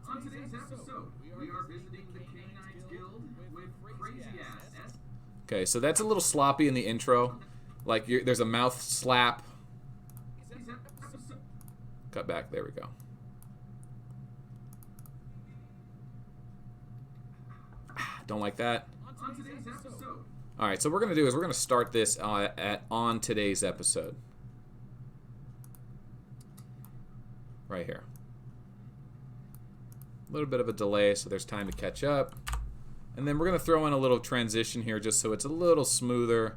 On today's episode, we are visiting the Canines Guild with Crazy Ass. Okay, so that's a little sloppy in the intro. Like, there's a mouth slap. Cut back. There we go. Don't like that. On today's episode. All right, so what we're going to do is we're going to start this on today's episode. Right here. A little bit of a delay, so there's time to catch up. And then we're going to throw in a little transition here just so it's a little smoother.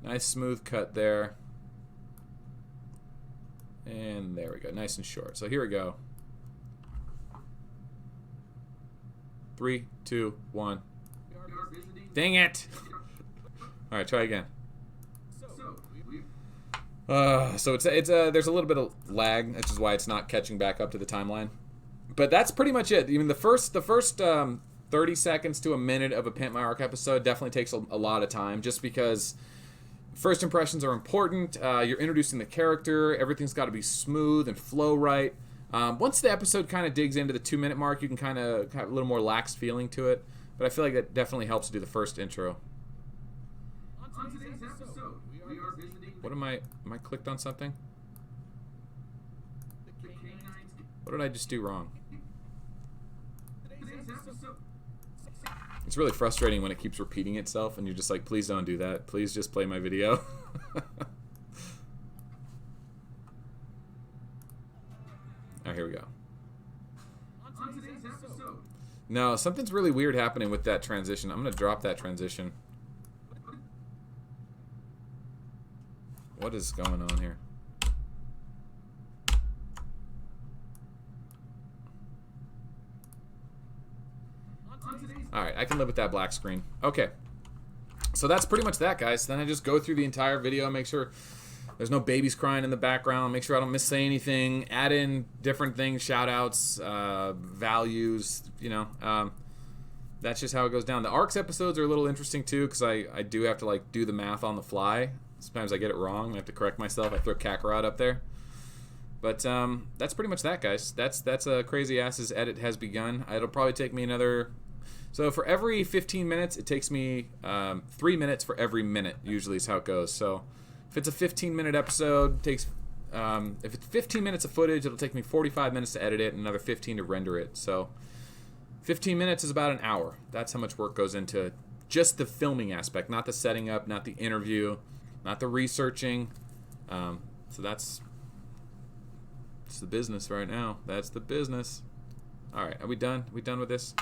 Nice smooth cut there. And there we go. Nice and short. So here we go. 3, 2, 1. Dang it! All right, try again. So it's there's a little bit of lag, which is why it's not catching back up to the timeline. But that's pretty much it. Even the first 30 seconds to a minute of a Pimp My Ark episode definitely takes a lot of time, just because first impressions are important. You're introducing the character. Everything's got to be smooth and flow right. Once the episode kind of digs into the 2-minute mark, you can kind of have a little more lax feeling to it. But I feel like that definitely helps to do the first intro. On today's episode, we are visiting. What am I clicked on something? What did I just do wrong? Today's episode. It's really frustrating when it keeps repeating itself and you're just like, please don't do that. Please just play my video. Alright, here we go. On today's episode. No, something's really weird happening with that transition. I'm going to drop that transition. What is going on here? Alright, I can live with that black screen. Okay. So that's pretty much that, guys. Then I just go through the entire video, make sure there's no babies crying in the background, make sure I don't miss anything, add in different things, shout-outs, values, you know. That's just how it goes down. The ARCs episodes are a little interesting, too, because I do have to, like, do the math on the fly. Sometimes I get it wrong. I have to correct myself. I throw Kakarot up there. But that's pretty much that, guys. That's a Crazy Ass's edit has begun. It'll probably take me another... So for every 15 minutes, it takes me 3 minutes for every minute, usually is how it goes. So if it's a 15-minute episode, it takes if it's 15 minutes of footage, it'll take me 45 minutes to edit it and another 15 to render it. So 15 minutes is about an hour. That's how much work goes into just the filming aspect, not the setting up, not the interview, not the researching. So that's the business right now. That's the business. All right, are we done? Are we done with this?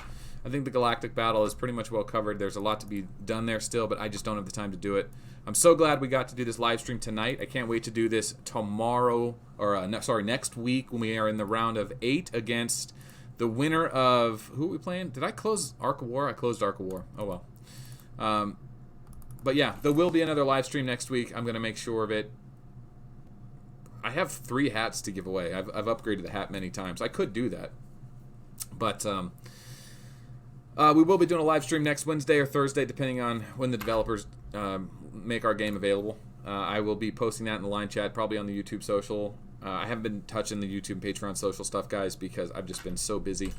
I think the Galactic battle is pretty much well covered. There's a lot to be done there still, but I just don't have the time to do it. I'm so glad we got to do this live stream tonight. I can't wait to do this tomorrow, or next week when we are in the round of 8 against the winner of... Who are we playing? Did I close Arc of War? I closed Arc of War. Oh, well. But yeah, there will be another live stream next week. I'm going to make sure of it. I have 3 hats to give away. I've upgraded the hat many times. I could do that. But... we will be doing a live stream next Wednesday or Thursday, depending on when the developers make our game available. I will be posting that in the line chat, probably on the YouTube social. I haven't been touching the YouTube and Patreon social stuff, guys, because I've just been so busy.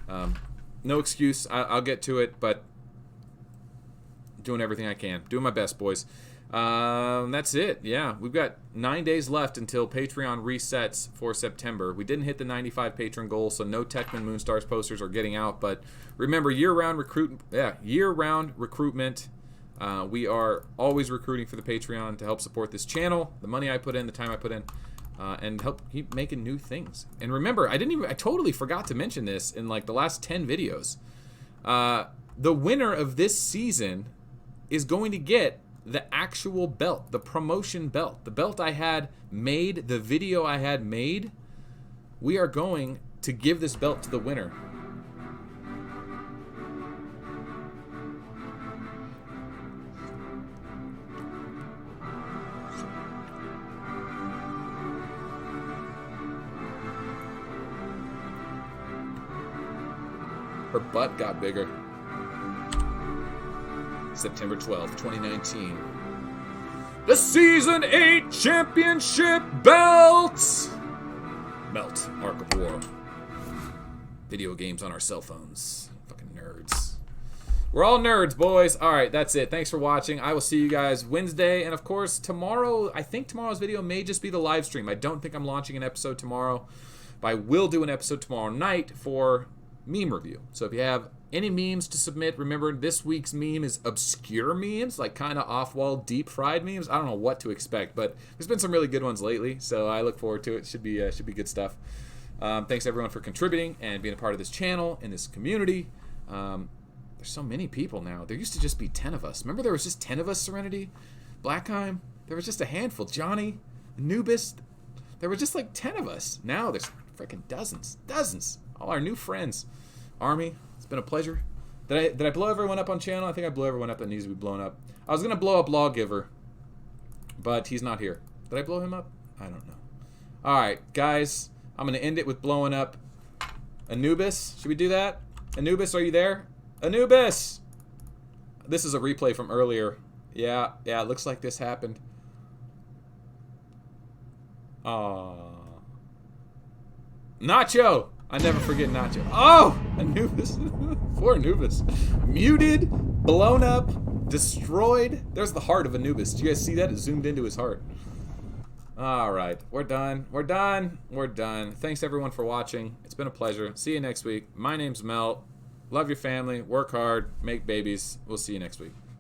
No excuse. I'll get to it, but doing everything I can. Doing my best, boys. That's it. Yeah, we've got 9 days left until Patreon resets for September. We didn't hit the 95 patron goal, so no Techman Moonstars posters are getting out. But remember, year-round recruitment. We are always recruiting for the Patreon to help support this channel, the money I put in, the time I put in, and help keep making new things. And remember, I totally forgot to mention this in like the last 10 videos. The winner of this season is going to get the actual belt, the promotion belt, the belt I had made, the video I had made. We are going to give this belt to the winner. Her butt got bigger. September 12th, 2019. The Season 8 Championship Belt! Melt, Arc of War. Video games on our cell phones. Fucking nerds. We're all nerds, boys. Alright, that's it. Thanks for watching. I will see you guys Wednesday. And of course, tomorrow, I think tomorrow's video may just be the live stream. I don't think I'm launching an episode tomorrow. But I will do an episode tomorrow night for meme review. So if you have any memes to submit, remember this week's meme is obscure memes, like kind of off-wall, deep-fried memes. I don't know what to expect, but there's been some really good ones lately, so I look forward to it. Should be good stuff. Thanks everyone for contributing and being a part of this channel and this community. There's so many people now. There used to just be 10 of us. Remember there was just 10 of us, Serenity? Blackheim? There was just a handful. Johnny? Anubis? There were just like 10 of us. Now there's freaking dozens. Dozens. All our new friends. Army. It's been a pleasure. Did I blow everyone up on channel? I think I blew everyone up that needs to be blown up. I was going to blow up Lawgiver, but he's not here. Did I blow him up? I don't know. Alright, guys. I'm going to end it with blowing up Anubis. Should we do that? Anubis, are you there? Anubis! This is a replay from earlier. Yeah, it looks like this happened. Aww. Nacho! I never forget Nacho. Oh! Anubis. Poor Anubis. Muted, blown up, destroyed. There's the heart of Anubis. Did you guys see that? It zoomed into his heart. All right. We're done. We're done. We're done. Thanks, everyone, for watching. It's been a pleasure. See you next week. My name's Melt. Love your family. Work hard. Make babies. We'll see you next week.